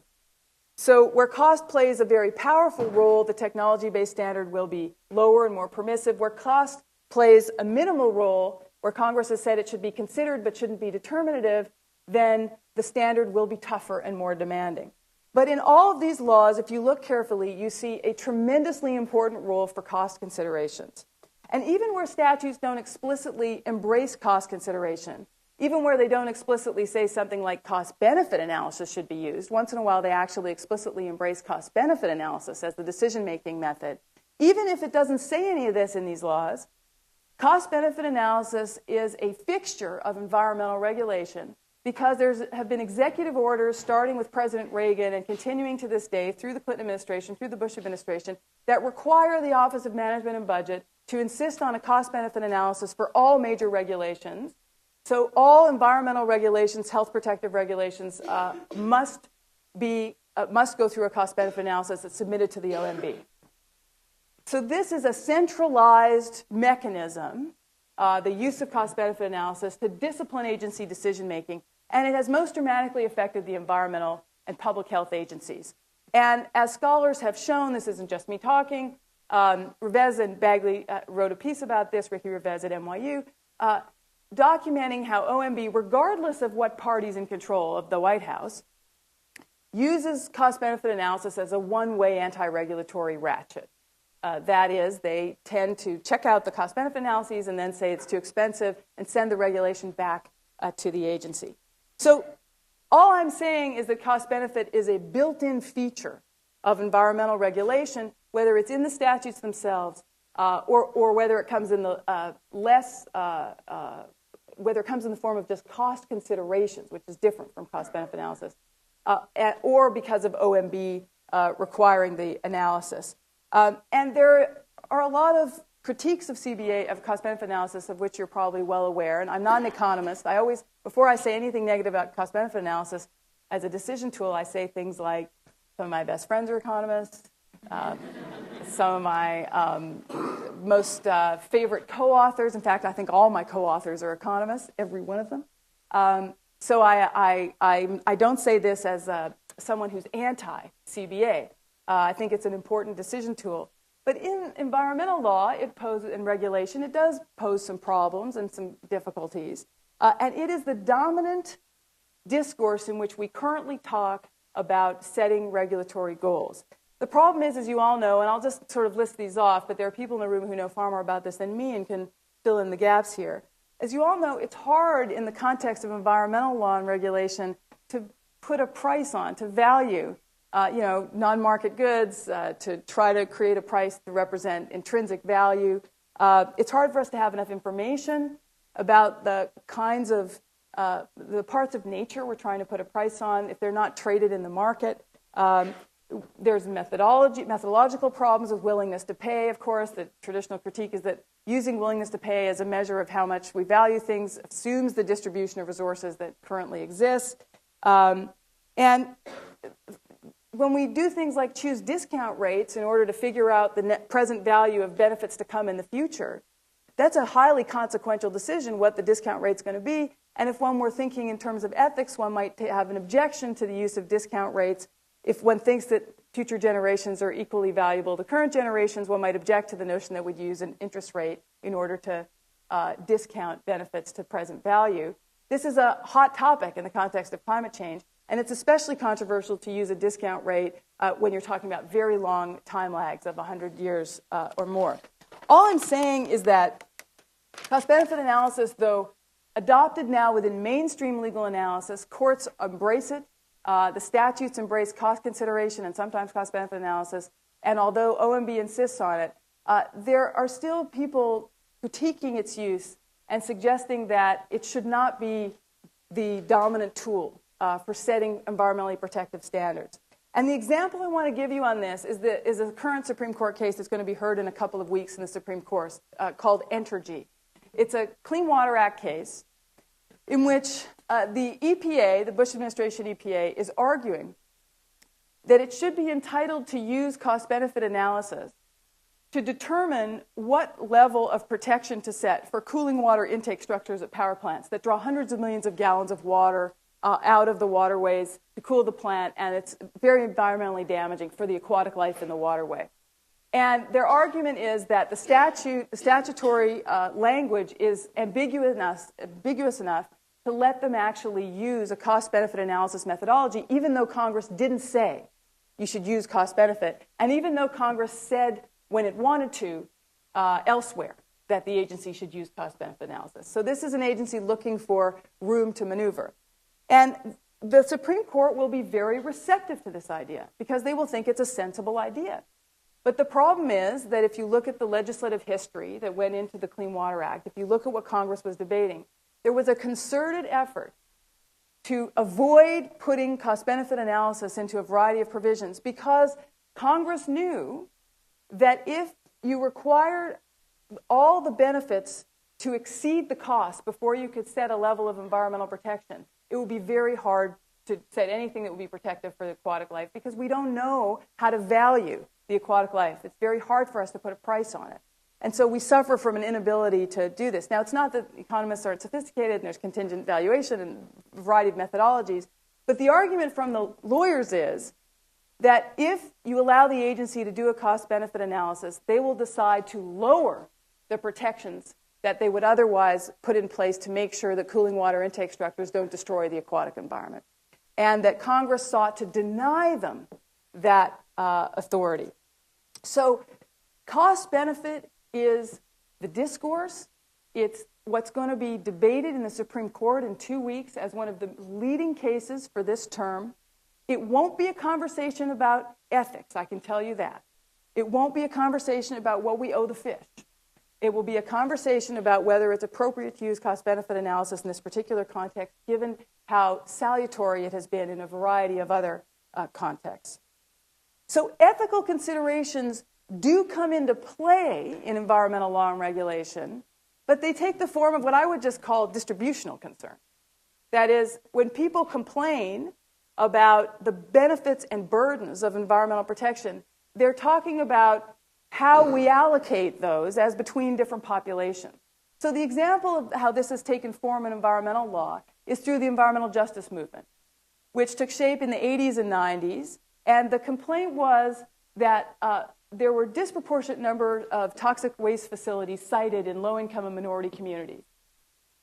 So where cost plays a very powerful role, the technology-based standard will be lower and more permissive. Where cost plays a minimal role, where Congress has said it should be considered but shouldn't be determinative, then the standard will be tougher and more demanding. But in all of these laws, if you look carefully, you see a tremendously important role for cost considerations. And even where statutes don't explicitly embrace cost consideration, even where they don't explicitly say something like cost-benefit analysis should be used, once in a while they actually explicitly embrace cost-benefit analysis as the decision-making method. Even if it doesn't say any of this in these laws, cost-benefit analysis is a fixture of environmental regulation because there have been executive orders starting with President Reagan and continuing to this day through the Clinton administration, through the Bush administration, that require the Office of Management and Budget to insist on a cost-benefit analysis for all major regulations. So all environmental regulations, health protective regulations, must go through a cost-benefit analysis that's submitted to the OMB. So this is a centralized mechanism, the use of cost-benefit analysis, to discipline agency decision-making, and it has most dramatically affected the environmental and public health agencies. And as scholars have shown, this isn't just me talking, Revesz and Bagley wrote a piece about this, Ricky Revesz at NYU, documenting how OMB, regardless of what party's in control of the White House, uses cost-benefit analysis as a one-way anti-regulatory ratchet. That is, they tend to check out the cost-benefit analyses and then say it's too expensive and send the regulation back to the agency. So all I'm saying is that cost-benefit is a built-in feature of environmental regulation, whether it's in the statutes themselves or whether it comes in the whether it comes in the form of just cost considerations, which is different from cost-benefit analysis, or because of OMB requiring the analysis. And there are a lot of critiques of CBA, of cost-benefit analysis, of which you're probably well aware. And I'm not an economist. I always, before I say anything negative about cost-benefit analysis, as a decision tool, I say things like, some of my best friends are economists. Some of my most favorite co-authors, in fact, I think all my co-authors are economists, every one of them. So I don't say this as someone who's anti-CBA. I think it's an important decision tool. But in environmental law, and regulation, it does pose some problems and some difficulties. And it is the dominant discourse in which we currently talk about setting regulatory goals. The problem is, as you all know, and I'll just sort of list these off, but there are people in the room who know far more about this than me and can fill in the gaps here. As you all know, it's hard in the context of environmental law and regulation to put a price on, to value non-market goods, to try to create a price to represent intrinsic value. It's hard for us to have enough information about the kinds of, the parts of nature we're trying to put a price on if they're not traded in the market. There's methodological problems with willingness to pay, of course. The traditional critique is that using willingness to pay as a measure of how much we value things assumes the distribution of resources that currently exist. And when we do things like choose discount rates in order to figure out the net present value of benefits to come in the future, that's a highly consequential decision, what the discount rate's going to be. And if one were thinking in terms of ethics, one might have an objection to the use of discount rates if one thinks that future generations are equally valuable to current generations, one might object to the notion that we'd use an interest rate in order to discount benefits to present value. This is a hot topic in the context of climate change, and it's especially controversial to use a discount rate when you're talking about very long time lags of 100 years or more. All I'm saying is that cost-benefit analysis, though adopted now within mainstream legal analysis, courts embrace it. The statutes embrace cost consideration and sometimes cost-benefit analysis. And although OMB insists on it, there are still people critiquing its use and suggesting that it should not be the dominant tool for setting environmentally protective standards. And the example I want to give you on this is a current Supreme Court case that's going to be heard in a couple of weeks in the Supreme Court called Entergy. It's a Clean Water Act case in which the EPA, the Bush administration EPA, is arguing that it should be entitled to use cost-benefit analysis to determine what level of protection to set for cooling water intake structures at power plants that draw hundreds of millions of gallons of water out of the waterways to cool the plant, and it's very environmentally damaging for the aquatic life in the waterway. And their argument is that the statutory language is ambiguous enough to let them actually use a cost-benefit analysis methodology, even though Congress didn't say you should use cost-benefit, and even though Congress said when it wanted to elsewhere that the agency should use cost-benefit analysis. So this is an agency looking for room to maneuver. And the Supreme Court will be very receptive to this idea because they will think it's a sensible idea. But the problem is that if you look at the legislative history that went into the Clean Water Act, if you look at what Congress was debating, there was a concerted effort to avoid putting cost-benefit analysis into a variety of provisions because Congress knew that if you required all the benefits to exceed the cost before you could set a level of environmental protection, it would be very hard to set anything that would be protective for the aquatic life because we don't know how to value the aquatic life. It's very hard for us to put a price on it. And so we suffer from an inability to do this. Now, it's not that economists aren't sophisticated and there's contingent valuation and a variety of methodologies, but the argument from the lawyers is that if you allow the agency to do a cost-benefit analysis, they will decide to lower the protections that they would otherwise put in place to make sure that cooling water intake structures don't destroy the aquatic environment, and that Congress sought to deny them that authority. So cost-benefit is the discourse. It's what's going to be debated in the Supreme Court in 2 weeks as one of the leading cases for this term. It won't be a conversation about ethics, I can tell you that. It won't be a conversation about what we owe the fish. It will be a conversation about whether it's appropriate to use cost-benefit analysis in this particular context, given how salutary it has been in a variety of other contexts. So ethical considerations do come into play in environmental law and regulation, but they take the form of what I would just call distributional concern. That is, when people complain about the benefits and burdens of environmental protection, they're talking about how we allocate those as between different populations. So the example of how this has taken form in environmental law is through the environmental justice movement, which took shape in the 80s and 90s. And the complaint was that there were disproportionate number of toxic waste facilities sited in low-income and minority communities.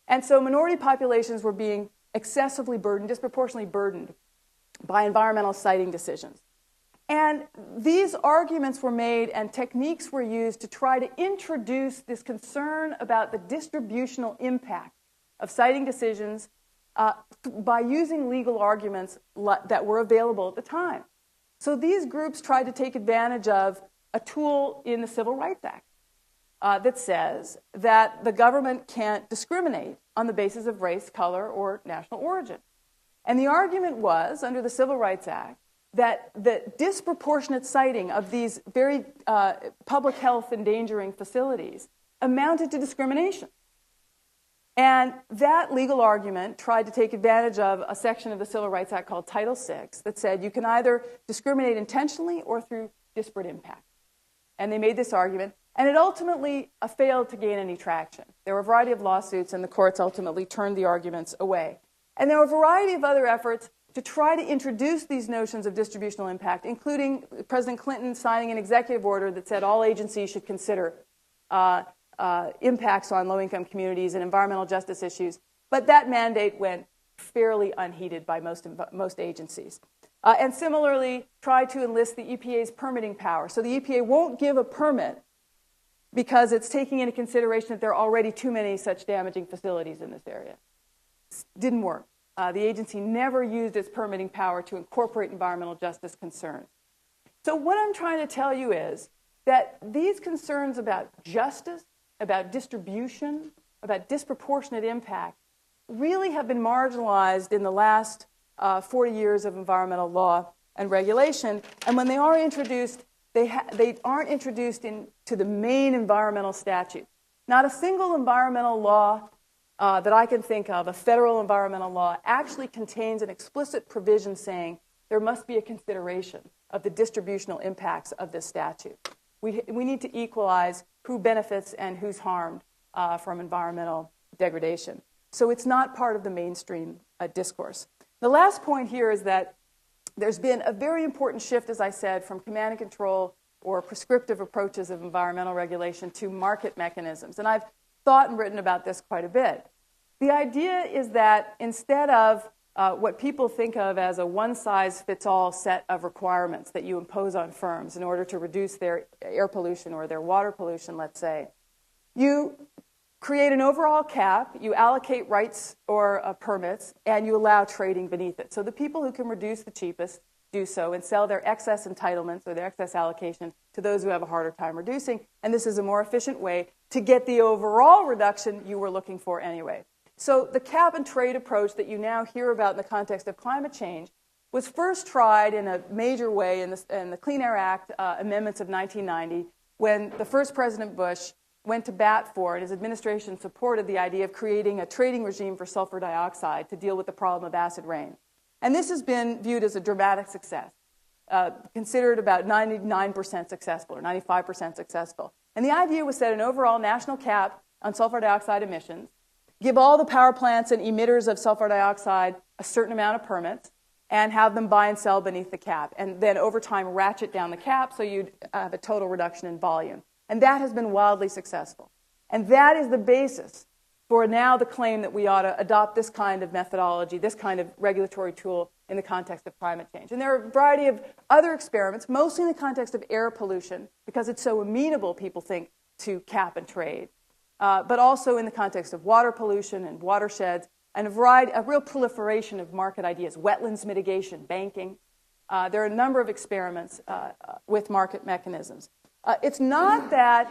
And so minority populations were being excessively burdened, disproportionately burdened by environmental siting decisions. And these arguments were made and techniques were used to try to introduce this concern about the distributional impact of siting decisions by using legal arguments that were available at the time. So these groups tried to take advantage of a tool in the Civil Rights Act that says that the government can't discriminate on the basis of race, color, or national origin. And the argument was, under the Civil Rights Act, that the disproportionate siting of these very public health endangering facilities amounted to discrimination. And that legal argument tried to take advantage of a section of the Civil Rights Act called Title VI that said you can either discriminate intentionally or through disparate impact. And they made this argument, and it ultimately failed to gain any traction. There were a variety of lawsuits, and the courts ultimately turned the arguments away. And there were a variety of other efforts to try to introduce these notions of distributional impact, including President Clinton signing an executive order that said all agencies should consider impacts on low-income communities and environmental justice issues. But that mandate went fairly unheeded by most agencies. And similarly, try to enlist the EPA's permitting power. So the EPA won't give a permit because it's taking into consideration that there are already too many such damaging facilities in this area. Didn't work. The agency never used its permitting power to incorporate environmental justice concerns. So what I'm trying to tell you is that these concerns about justice, about distribution, about disproportionate impact really have been marginalized in the last 40 years of environmental law and regulation. And when they are introduced, they aren't introduced into the main environmental statute. Not a single environmental law that I can think of, a federal environmental law, actually contains an explicit provision saying there must be a consideration of the distributional impacts of this statute. We need to equalize who benefits and who's harmed from environmental degradation. So it's not part of the mainstream discourse. The last point here is that there's been a very important shift, as I said, from command and control or prescriptive approaches of environmental regulation to market mechanisms. And I've thought and written about this quite a bit. The idea is that instead of what people think of as a one-size-fits-all set of requirements that you impose on firms in order to reduce their air pollution or their water pollution, let's say, you create an overall cap, you allocate rights or permits, and you allow trading beneath it. So the people who can reduce the cheapest do so and sell their excess entitlements or their excess allocation to those who have a harder time reducing. And this is a more efficient way to get the overall reduction you were looking for anyway. So the cap and trade approach that you now hear about in the context of climate change was first tried in a major way in the Clean Air Act amendments of 1990 when the first President Bush went to bat for, and his administration supported the idea of creating a trading regime for sulfur dioxide to deal with the problem of acid rain. And this has been viewed as a dramatic success, considered about 99% successful or 95% successful. And the idea was set an overall national cap on sulfur dioxide emissions, give all the power plants and emitters of sulfur dioxide a certain amount of permits, and have them buy and sell beneath the cap. And then over time ratchet down the cap so you'd have a total reduction in volume. And that has been wildly successful. And that is the basis for now the claim that we ought to adopt this kind of methodology, this kind of regulatory tool in the context of climate change. And there are a variety of other experiments, mostly in the context of air pollution, because it's so amenable, people think, to cap and trade, but also in the context of water pollution and watersheds, and a real proliferation of market ideas, wetlands mitigation, banking. There are a number of experiments with market mechanisms. It's not that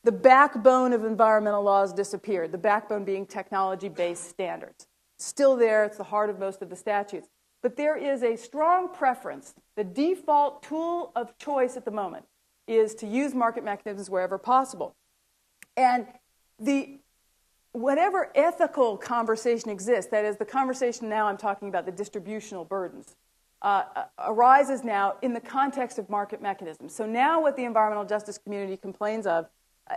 the backbone of environmental laws disappeared, the backbone being technology-based standards. Still there, it's the heart of most of the statutes. But there is a strong preference. The default tool of choice at the moment is to use market mechanisms wherever possible. And whatever ethical conversation exists, that is the conversation now I'm talking about the distributional burdens, arises now in the context of market mechanisms. So now what the environmental justice community complains of,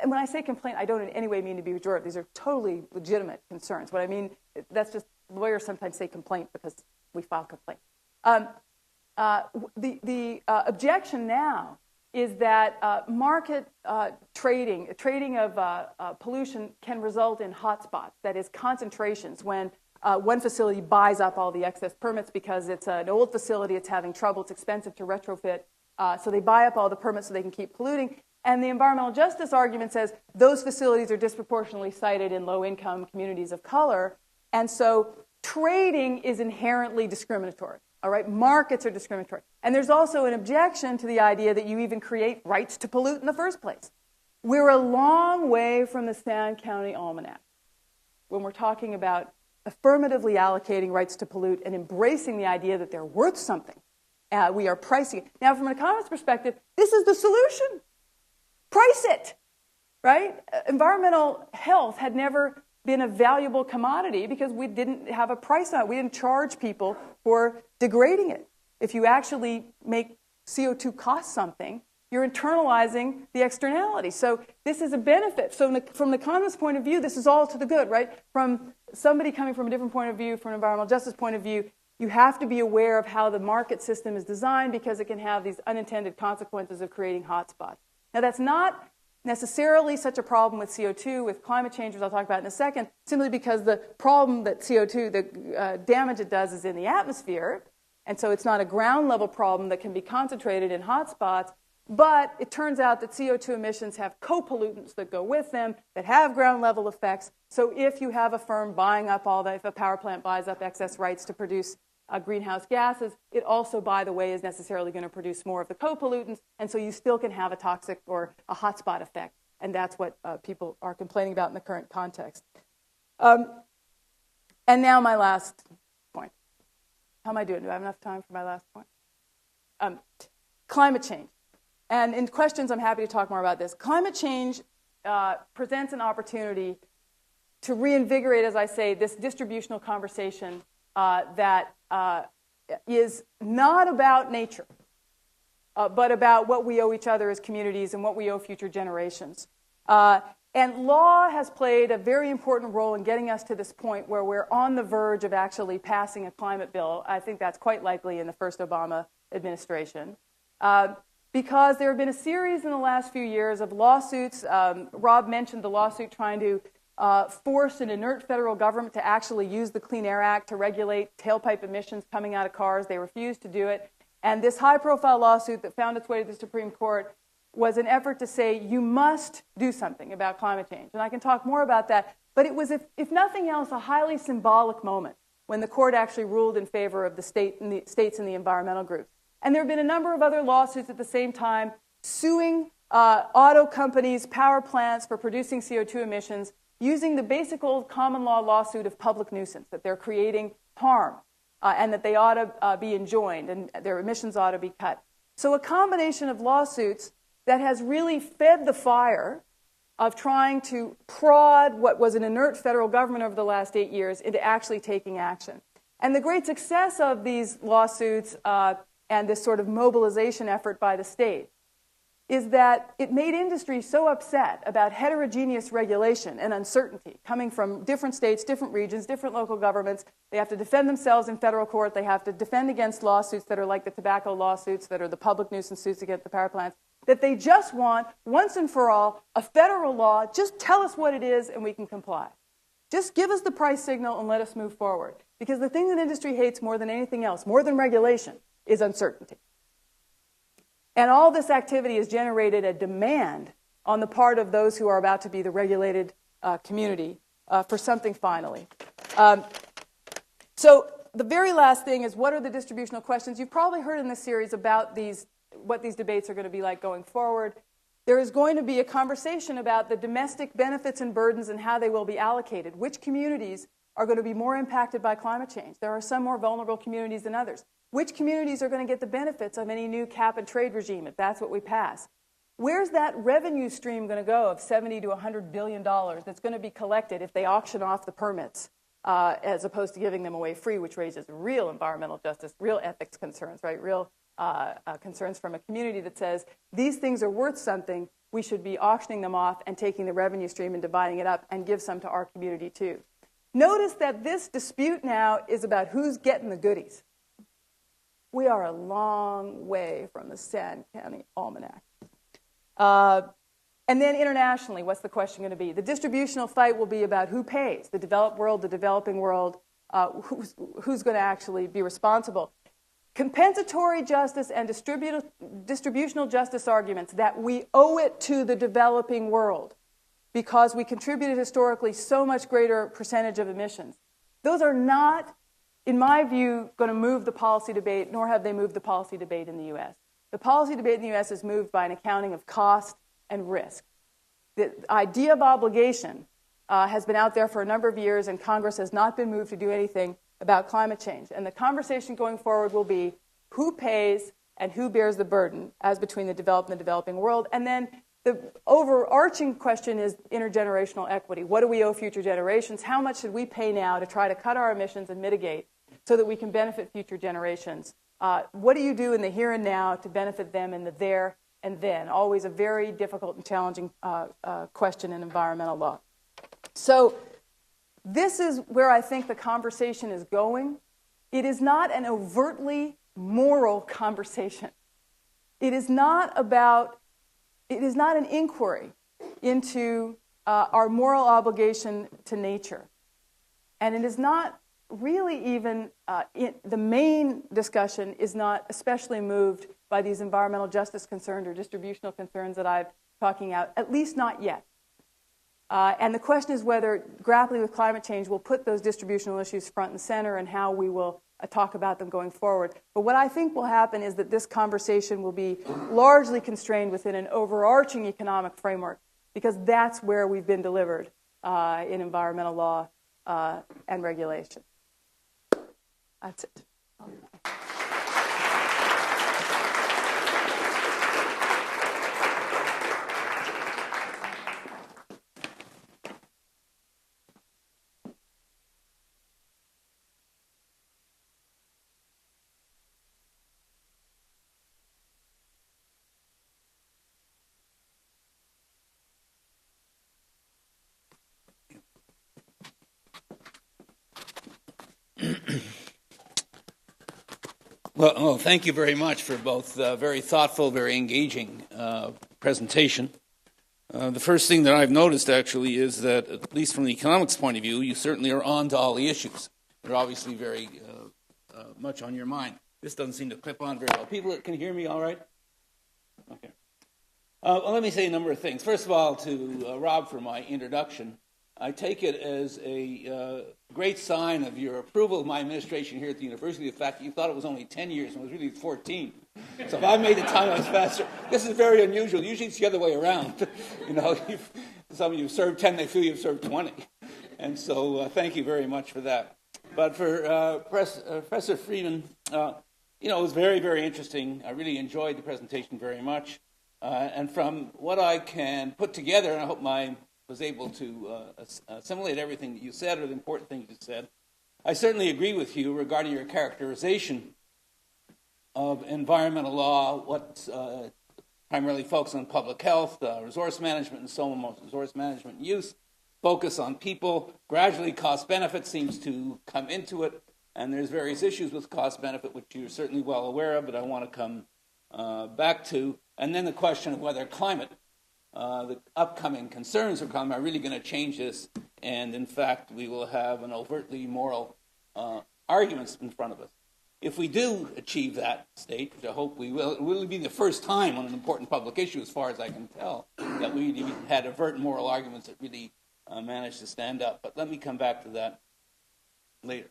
and when I say complaint, I don't in any way mean to be pejorative. These are totally legitimate concerns. What I mean, that's just, lawyers sometimes say complaint because we file complaint. The objection now is that market trading of pollution can result in hotspots, that is concentrations, when one facility buys up all the excess permits because it's an old facility, it's having trouble, it's expensive to retrofit, so they buy up all the permits so they can keep polluting. And the environmental justice argument says those facilities are disproportionately sited in low-income communities of color, and so trading is inherently discriminatory. All right, markets are discriminatory. And there's also an objection to the idea that you even create rights to pollute in the first place. We're a long way from the Sand County Almanac when we're talking about affirmatively allocating rights to pollute and embracing the idea that they're worth something. We are pricing it. Now, from an economist's perspective, this is the solution. Price it, right? Environmental health had never been a valuable commodity because we didn't have a price on it. We didn't charge people for degrading it. If you actually make CO2 cost something, you're internalizing the externality. So this is a benefit. So from the economist's point of view, this is all to the good, right? From somebody coming from a different point of view, from an environmental justice point of view, you have to be aware of how the market system is designed because it can have these unintended consequences of creating hotspots. Now, that's not necessarily such a problem with CO2, with climate change, which I'll talk about in a second, simply because the problem that CO2, the damage it does is in the atmosphere, and so it's not a ground level problem that can be concentrated in hotspots, but it turns out that CO2 emissions have co-pollutants that go with them that have ground level effects. So if you have a firm buying up if a power plant buys up excess rights to produce greenhouse gases, it also, by the way, is necessarily going to produce more of the co-pollutants, and so you still can have a toxic or a hotspot effect, and that's what people are complaining about in the current context. And now my last point. How am I doing? Do I have enough time for my last point? Climate change. And in questions, I'm happy to talk more about this. Climate change presents an opportunity to reinvigorate, as I say, this distributional conversation that is not about nature, but about what we owe each other as communities and what we owe future generations. And law has played a very important role in getting us to this point where we're on the verge of actually passing a climate bill. I think that's quite likely in the first Obama administration. Because there have been a series in the last few years of lawsuits. Rob mentioned the lawsuit trying to force an inert federal government to actually use the Clean Air Act to regulate tailpipe emissions coming out of cars. They refused to do it. And this high-profile lawsuit that found its way to the Supreme Court was an effort to say, you must do something about climate change. And I can talk more about that. But it was, if nothing else, a highly symbolic moment when the court actually ruled in favor of the states and the environmental groups. And there have been a number of other lawsuits at the same time suing auto companies, power plants for producing CO2 emissions using the basic old common law lawsuit of public nuisance, that they're creating harm and that they ought to be enjoined and their emissions ought to be cut. So a combination of lawsuits that has really fed the fire of trying to prod what was an inert federal government over the last 8 years into actually taking action. And the great success of these lawsuits and this sort of mobilization effort by the state is that it made industry so upset about heterogeneous regulation and uncertainty coming from different states, different regions, different local governments. They have to defend themselves in federal court. They have to defend against lawsuits that are like the tobacco lawsuits that are the public nuisance suits against the power plants, that they just want, once and for all, a federal law. Just tell us what it is and we can comply. Just give us the price signal and let us move forward. Because the thing that industry hates more than anything else, more than regulation, is uncertainty. And all this activity has generated a demand on the part of those who are about to be the regulated community for something finally. So the very last thing is, what are the distributional questions? You've probably heard in this series about what these debates are going to be like going forward. There is going to be a conversation about the domestic benefits and burdens and how they will be allocated. Which communities are going to be more impacted by climate change? There are some more vulnerable communities than others. Which communities are going to get the benefits of any new cap and trade regime if that's what we pass? Where's that revenue stream going to go of $70 to $100 billion that's going to be collected if they auction off the permits as opposed to giving them away free, which raises real environmental justice, real ethics concerns, right? Real concerns from a community that says these things are worth something. We should be auctioning them off and taking the revenue stream and dividing it up and give some to our community too. Notice that this dispute now is about who's getting the goodies. We are a long way from the Sand County Almanac. And then internationally, what's the question going to be? The distributional fight will be about who pays, the developed world, the developing world, who's going to actually be responsible. Compensatory justice and distributional justice arguments that we owe it to the developing world because we contributed historically so much greater percentage of emissions. Those are not, in my view, going to move the policy debate, nor have they moved the policy debate in the U.S. The policy debate in the U.S. is moved by an accounting of cost and risk. The idea of obligation has been out there for a number of years, and Congress has not been moved to do anything about climate change. And the conversation going forward will be who pays and who bears the burden as between the developed and the developing world. And then the overarching question is intergenerational equity. What do we owe future generations? How much should we pay now to try to cut our emissions and mitigate so that we can benefit future generations? What do you do in the here and now to benefit them in the there and then? Always a very difficult and challenging question in environmental law. So this is where I think the conversation is going. It is not an overtly moral conversation. It is not an inquiry into our moral obligation to nature. And it is not really even, the main discussion is not especially moved by these environmental justice concerns or distributional concerns that I'm talking about, at least not yet. And the question is whether grappling with climate change will put those distributional issues front and center and how we will talk about them going forward. But what I think will happen is that this conversation will be largely constrained within an overarching economic framework, because that's where we've been delivered in environmental law and regulation. That's it. Well, thank you very much for both very thoughtful, very engaging presentation. The first thing that I've noticed, actually, is that, at least from the economics point of view, you certainly are on to all the issues. They're obviously very much on your mind. This doesn't seem to clip on very well. People can hear me all right? Okay. Well, let me say a number of things. First of all, to Rob for my introduction, I take it as a great sign of your approval of my administration here at the university, the fact that you thought it was only 10 years and it was really 14. So if I made the timelines faster, this is very unusual. Usually it's the other way around. You know, some of you served 10, they feel you've served 20. And so thank you very much for that. But for Professor Freeman, it was very, very interesting. I really enjoyed the presentation very much. And from what I can put together, and I hope I was able to assimilate everything that you said, or the important things you said, I certainly agree with you regarding your characterization of environmental law, what's primarily focused on public health, resource management, and so on, resource management and use, focus on people. Gradually, cost-benefit seems to come into it, and there's various issues with cost-benefit, which you're certainly well aware of, but I want to come back to. And then the question of whether climate, the upcoming concerns of climate, are really going to change this, and in fact, we will have an overtly moral arguments in front of us. If we do achieve that state, which I hope we will, it will be the first time on an important public issue, as far as I can tell, that we had overt moral arguments that really managed to stand up. But let me come back to that later.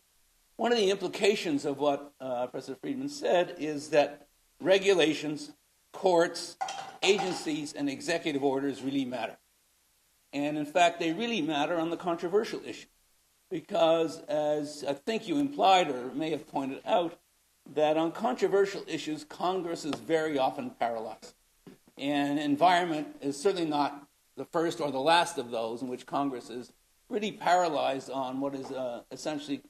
One of the implications of what Professor Freeman said is that regulations, courts, agencies, and executive orders really matter. And in fact, they really matter on the controversial issue. Because, as I think you implied or may have pointed out, that on controversial issues, Congress is very often paralyzed. And environment is certainly not the first or the last of those in which Congress is really paralyzed on what is essentially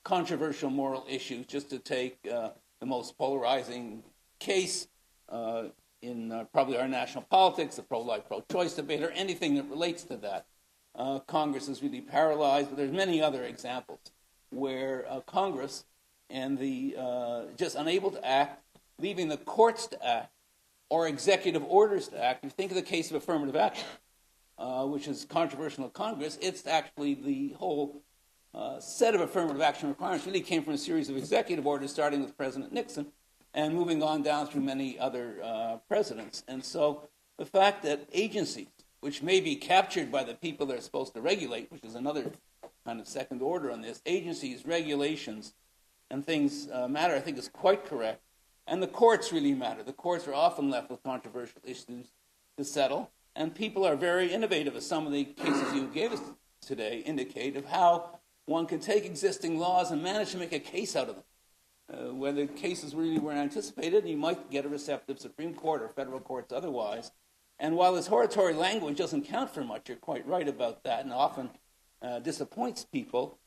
controversial moral issues. Just to take the most polarizing case in probably our national politics, the pro-life, pro-choice debate, or anything that relates to that. Congress is really paralyzed, but there's many other examples where Congress and the just unable to act, leaving the courts to act, or executive orders to act. If you think of the case of affirmative action, which is controversial in Congress, it's actually the whole set of affirmative action requirements really came from a series of executive orders, starting with President Nixon and moving on down through many other presidents. And so the fact that agencies, which may be captured by the people they're supposed to regulate, which is another kind of second order on this, agencies, regulations, and things matter, I think is quite correct. And the courts really matter. The courts are often left with controversial issues to settle, and people are very innovative, as some of the cases you gave us today indicate, of how one can take existing laws and manage to make a case out of them. Where the cases really weren't anticipated, you might get a receptive Supreme Court or federal courts otherwise. And while this hortatory language doesn't count for much, you're quite right about that, and often disappoints people,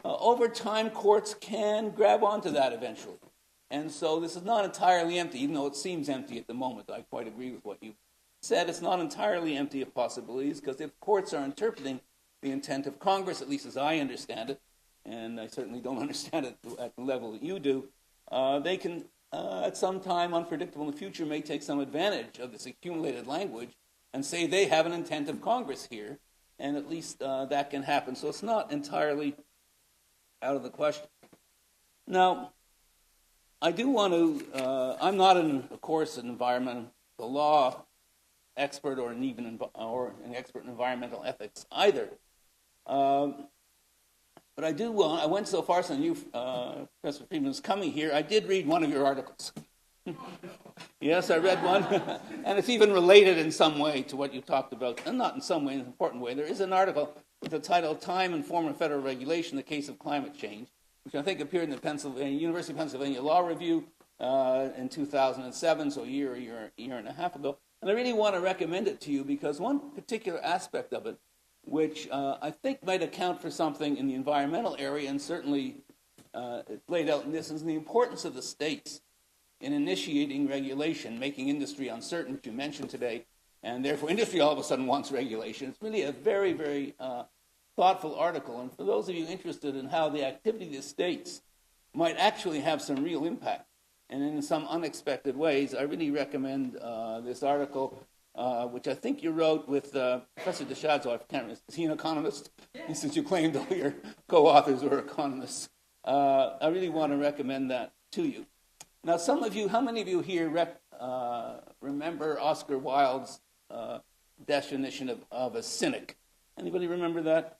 over time courts can grab onto that eventually. And so this is not entirely empty, even though it seems empty at the moment. I quite agree with what you said. It's not entirely empty of possibilities, because if courts are interpreting the intent of Congress, at least as I understand it, and I certainly don't understand it at the level that you do, they can, at some time unpredictable in the future, may take some advantage of this accumulated language and say they have an intent of Congress here, and at least that can happen. So it's not entirely out of the question. Now, I do want to, I'm not, of course, an environmental law expert or an expert in environmental ethics either. But I went so far, since you, Professor Freeman, was coming here, I did read one of your articles. Yes, I read one. And it's even related in some way to what you talked about. And not in some way, in an important way. There is an article with the title, Time and Form of Federal Regulation in the Case of Climate Change, which I think appeared in the University of Pennsylvania Law Review in 2007, so a year and a half ago. And I really want to recommend it to you because one particular aspect of it, which I think might account for something in the environmental area, and certainly it's laid out in this, is the importance of the states in initiating regulation, making industry uncertain, which you mentioned today, and therefore industry all of a sudden wants regulation. It's really a very, very thoughtful article, and for those of you interested in how the activity of the states might actually have some real impact, and in some unexpected ways, I really recommend this article, which I think you wrote with Professor DeShazo. I can't remember. Is he an economist? Yeah. Since you claimed all your co-authors were economists. I really want to recommend that to you. Now, how many of you here remember Oscar Wilde's definition of a cynic? Anybody remember that?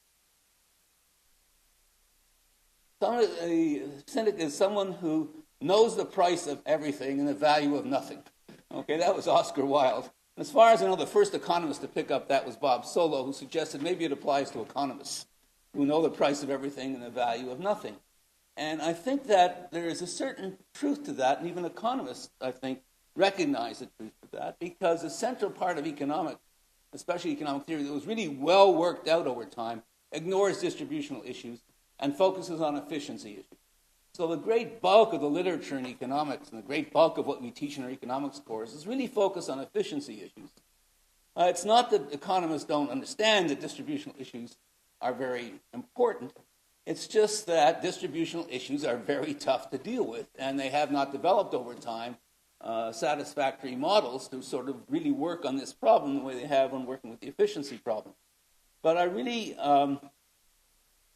A cynic is someone who knows the price of everything and the value of nothing. Okay, that was Oscar Wilde. As far as I know, the first economist to pick up that was Bob Solow, who suggested maybe it applies to economists who know the price of everything and the value of nothing. And I think that there is a certain truth to that, and even economists, I think, recognize the truth of that, because a central part of economics, especially economic theory, that was really well worked out over time, ignores distributional issues and focuses on efficiency issues. So the great bulk of the literature in economics and the great bulk of what we teach in our economics course is really focused on efficiency issues. It's not that economists don't understand that distributional issues are very important. It's just that distributional issues are very tough to deal with, and they have not developed over time satisfactory models to sort of really work on this problem the way they have on working with the efficiency problem. But I really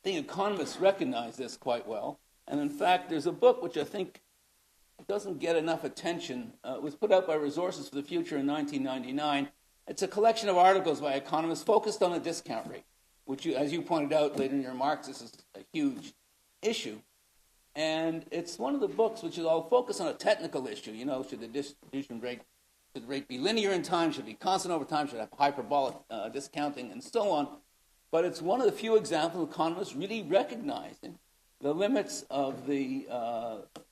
think economists recognize this quite well. And in fact, there's a book which I think doesn't get enough attention. It was put out by Resources for the Future in 1999. It's a collection of articles by economists focused on the discount rate, which, as you pointed out later in your remarks, this is a huge issue. And it's one of the books which is all focused on a technical issue. You know, should the distribution rate, should the rate be linear in time, should it be constant over time, should it have hyperbolic discounting, and so on. But it's one of the few examples of economists really recognizing the limits of the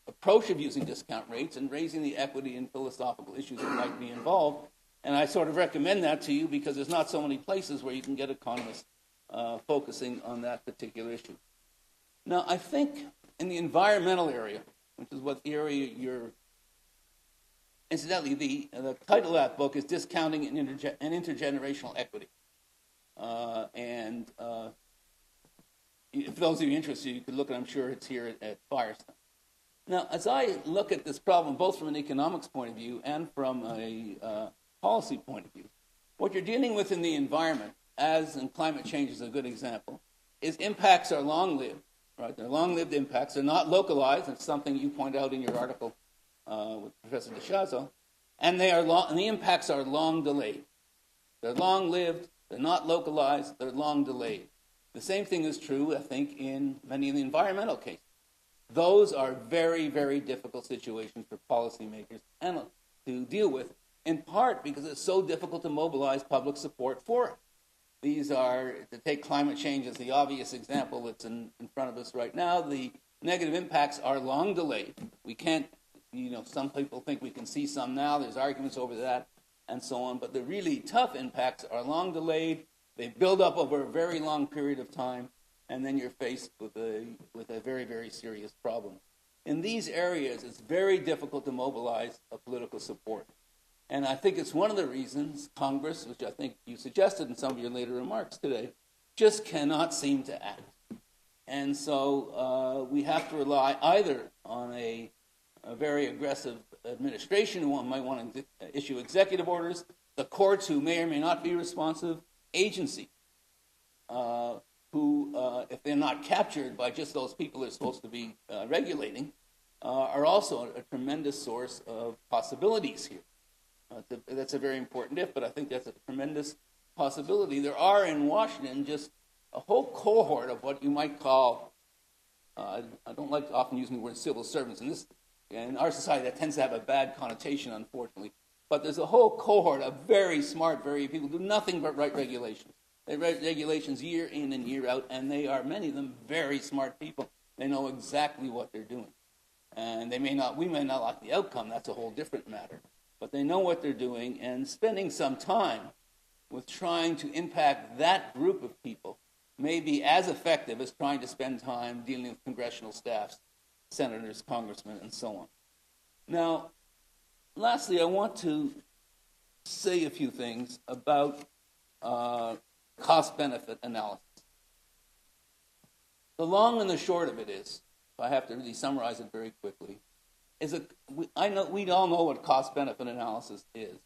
approach of using discount rates and raising the equity and philosophical issues that might be involved. And I sort of recommend that to you because there's not so many places where you can get economists focusing on that particular issue. Now, I think in the environmental area, which is what the area you're... Incidentally, the title of that book is Discounting and Intergenerational Equity. For those of you interested, you could look, and I'm sure it's here at Firestone. Now, as I look at this problem, both from an economics point of view and from a policy point of view, what you're dealing with in the environment, as in climate change is a good example, is impacts are long-lived, right? They're long-lived impacts. They're not localized. It's something you point out in your article with Professor DeShazo. And the impacts are long-delayed. They're long-lived. They're not localized. They're long-delayed. The same thing is true, I think, in many of the environmental cases. Those are very, very difficult situations for policymakers to deal with, in part because it's so difficult to mobilize public support for it. These are, to take climate change as the obvious example that's in front of us right now, the negative impacts are long delayed. We can't, some people think we can see some now. There's arguments over that and so on. But the really tough impacts are long delayed. They build up over a very long period of time, and then you're faced with a very, very serious problem. In these areas, it's very difficult to mobilize a political support. And I think it's one of the reasons Congress, which I think you suggested in some of your later remarks today, just cannot seem to act. And so we have to rely either on a very aggressive administration who might want to issue executive orders, the courts who may or may not be responsive, agency who, if they're not captured by just those people they're supposed to be regulating, are also a tremendous source of possibilities here. That's a very important if, but I think that's a tremendous possibility. There are in Washington just a whole cohort of what you might call, I don't like often using the word civil servants. In our society, that tends to have a bad connotation, unfortunately. But there's a whole cohort of very smart, very people who do nothing but write regulations. They write regulations year in and year out, and they are, many of them, very smart people. They know exactly what they're doing. And we may not like the outcome, that's a whole different matter. But they know what they're doing, and spending some time with trying to impact that group of people may be as effective as trying to spend time dealing with congressional staffs, senators, congressmen, and so on. Now, lastly, I want to say a few things about cost-benefit analysis. The long and the short of it is, if I have to really summarize it very quickly, we all know what cost-benefit analysis is,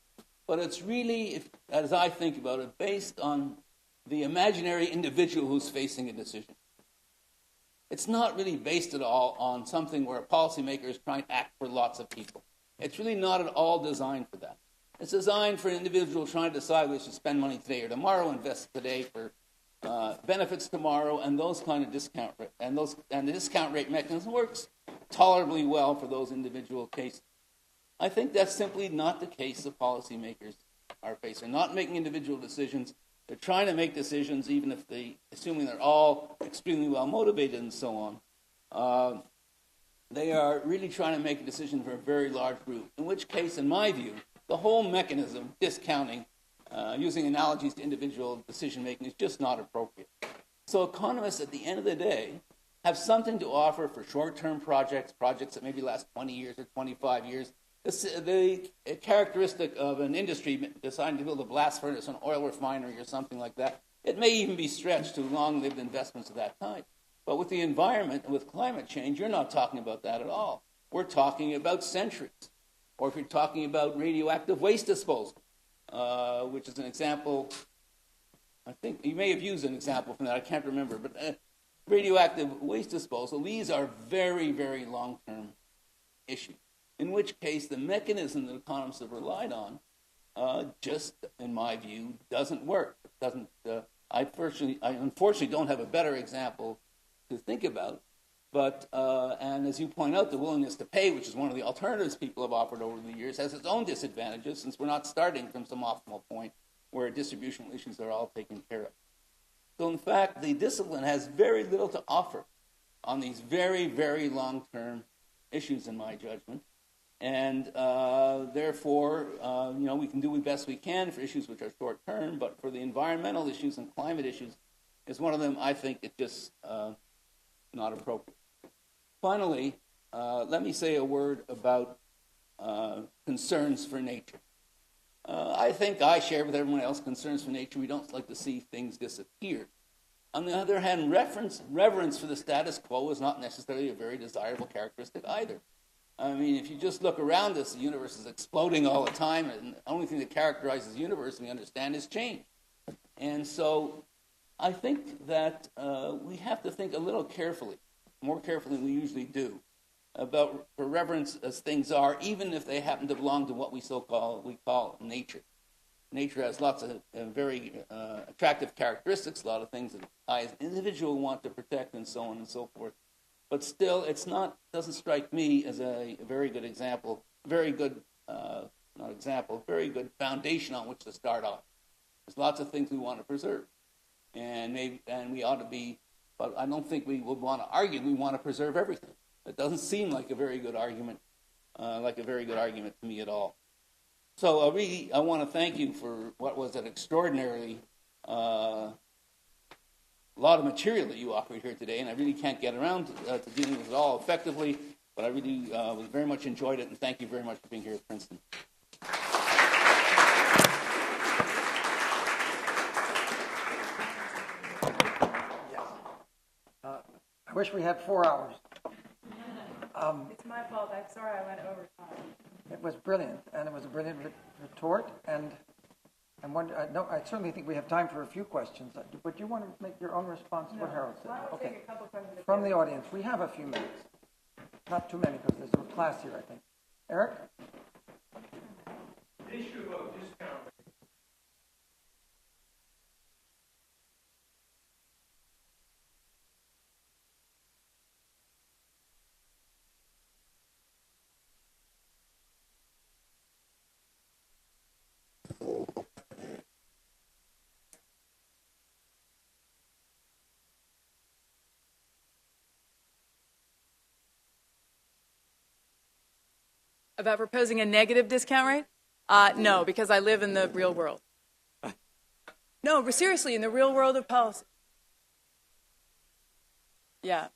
but it's really, as I think about it, based on the imaginary individual who's facing a decision. It's not really based at all on something where a policymaker is trying to act for lots of people. It's really not at all designed for that. It's designed for an individual trying to decide whether to spend money today or tomorrow, invest today for benefits tomorrow, and those kind of discount rate. And the discount rate mechanism works tolerably well for those individual cases. I think that's simply not the case that policymakers are facing. They're not making individual decisions. They're trying to make decisions, even if assuming they're all extremely well motivated and so on. They are really trying to make a decision for a very large group, in which case, in my view, the whole mechanism, discounting, using analogies to individual decision-making, is just not appropriate. So economists, at the end of the day, have something to offer for short-term projects that maybe last 20 years or 25 years. The characteristic of an industry deciding to build a blast furnace, an oil refinery, or something like that, it may even be stretched to long-lived investments of that kind. But with the environment and with climate change, you're not talking about that at all. We're talking about centuries. Or if you're talking about radioactive waste disposal, which is an example, I think you may have used an example from that, I can't remember, but radioactive waste disposal, these are very, very long-term issues, in which case the mechanism that economists have relied on just, in my view, doesn't work. I unfortunately don't have a better example to think about, but, and as you point out, the willingness to pay, which is one of the alternatives people have offered over the years, has its own disadvantages, since we're not starting from some optimal point where distributional issues are all taken care of. So in fact, the discipline has very little to offer on these very, very long-term issues, in my judgment. And therefore, we can do the best we can for issues which are short-term, but for the environmental issues and climate issues, is one of them, I think, it's just not appropriate. Finally, let me say a word about concerns for nature. I think I share with everyone else concerns for nature. We don't like to see things disappear. On the other hand, reverence for the status quo is not necessarily a very desirable characteristic either. I mean, if you just look around us, the universe is exploding all the time, and the only thing that characterizes the universe, we understand, is change. And so I think that we have to think a little carefully, more carefully than we usually do, about for reverence as things are, even if they happen to belong to what we call nature. Nature has lots of very attractive characteristics, a lot of things that I as an individual want to protect, and so on and so forth. But still, doesn't strike me as a very good example, very good foundation on which to start off. There's lots of things we want to preserve, and we ought to be, but I don't think we would want to argue. We want to preserve everything. It doesn't seem like a very good argument, to me at all. So I want to thank you for what was an extraordinarily lot of material that you offered here today, and I really can't get around to dealing with it all effectively, but I really very much enjoyed it, and thank you very much for being here at Princeton. I wish we had 4 hours. It's my fault. I'm sorry I went over time. It was brilliant, and it was a brilliant retort. And no, I certainly think we have time for a few questions. But you want to make your own response to what Harold said? Why don't we Okay. take a couple questions From the audience, we have a few minutes. Not too many, because there's a class here, I think. Eric? The issue of discount. About proposing a negative discount rate? No, because I live in the real world. No, but seriously, in the real world of policy. Yeah.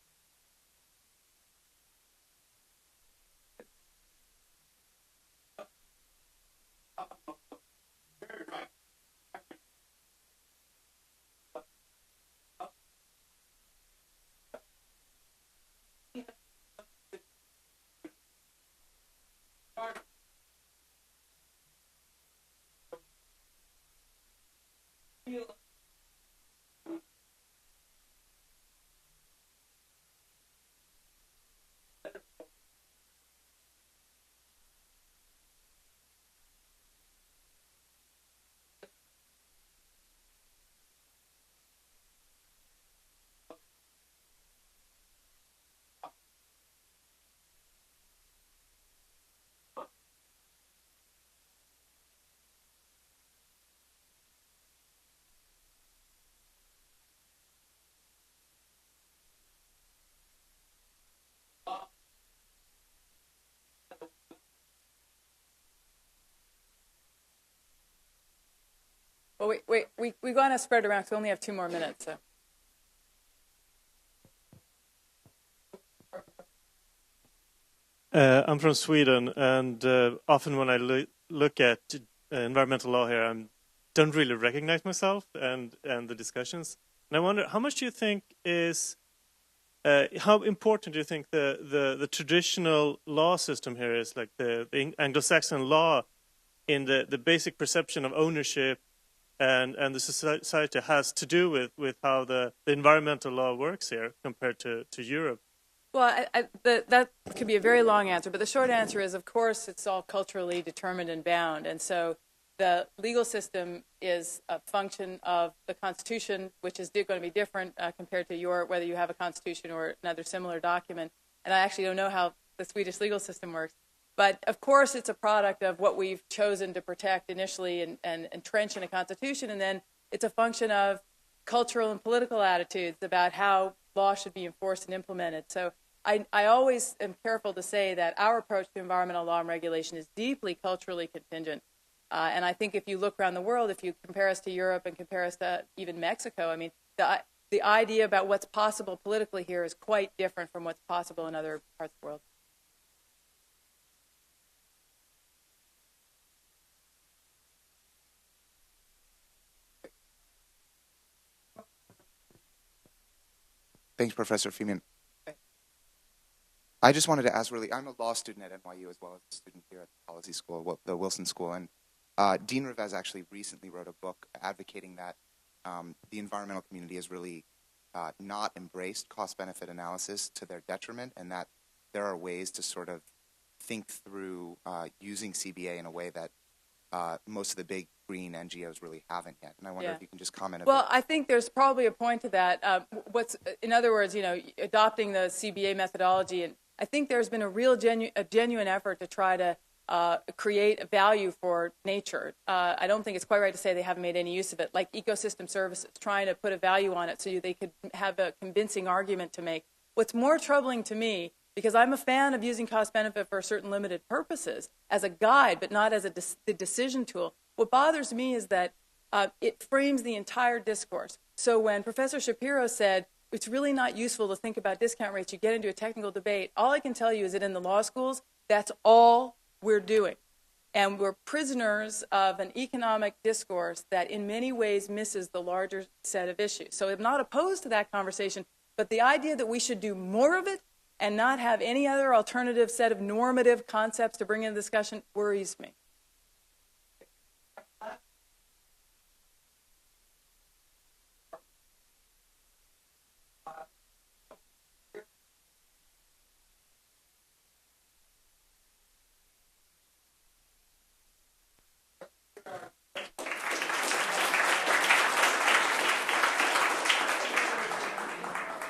Well, we're going to spread around because we only have 2 more minutes. So. I'm from Sweden, and often when I look at environmental law here, I don't really recognize myself and the discussions. And I wonder, how much do you think is, how important do you think the traditional law system here is, like the Anglo-Saxon law, in the basic perception of ownership and the society has to do with how the environmental law works here compared to Europe? Well, that could be a very long answer, but the short answer is, of course, it's all culturally determined and bound. And so the legal system is a function of the Constitution, which is going to be different compared to whether you have a Constitution or another similar document. And I actually don't know how the Swedish legal system works. But, of course, it's a product of what we've chosen to protect initially and entrench in a Constitution. And then it's a function of cultural and political attitudes about how law should be enforced and implemented. So I always am careful to say that our approach to environmental law and regulation is deeply culturally contingent. And I think if you look around the world, if you compare us to Europe and compare us to even Mexico, I mean, the idea about what's possible politically here is quite different from what's possible in other parts of the world. Thanks, Professor Freeman. I just wanted to ask, really, I'm a law student at NYU as well as a student here at the Policy School, the Wilson School, and Dean Revesz actually recently wrote a book advocating that the environmental community has really not embraced cost-benefit analysis to their detriment, and that there are ways to sort of think through using CBA in a way that most of the big green NGOs really haven't yet. And I wonder if you can just comment a bit. Well, I think there's probably a point to that. In other words, adopting the CBA methodology, and I think there's been a real genuine effort to try to create a value for nature. I don't think it's quite right to say they haven't made any use of it, like ecosystem services, trying to put a value on it so they could have a convincing argument to make. What's more troubling to me, because I'm a fan of using cost-benefit for certain limited purposes as a guide, but not as the decision tool, what bothers me is that it frames the entire discourse. So when Professor Shapiro said, it's really not useful to think about discount rates, you get into a technical debate, all I can tell you is that in the law schools, that's all we're doing. And we're prisoners of an economic discourse that in many ways misses the larger set of issues. So I'm not opposed to that conversation, But the idea that we should do more of it and not have any other alternative set of normative concepts to bring into discussion worries me.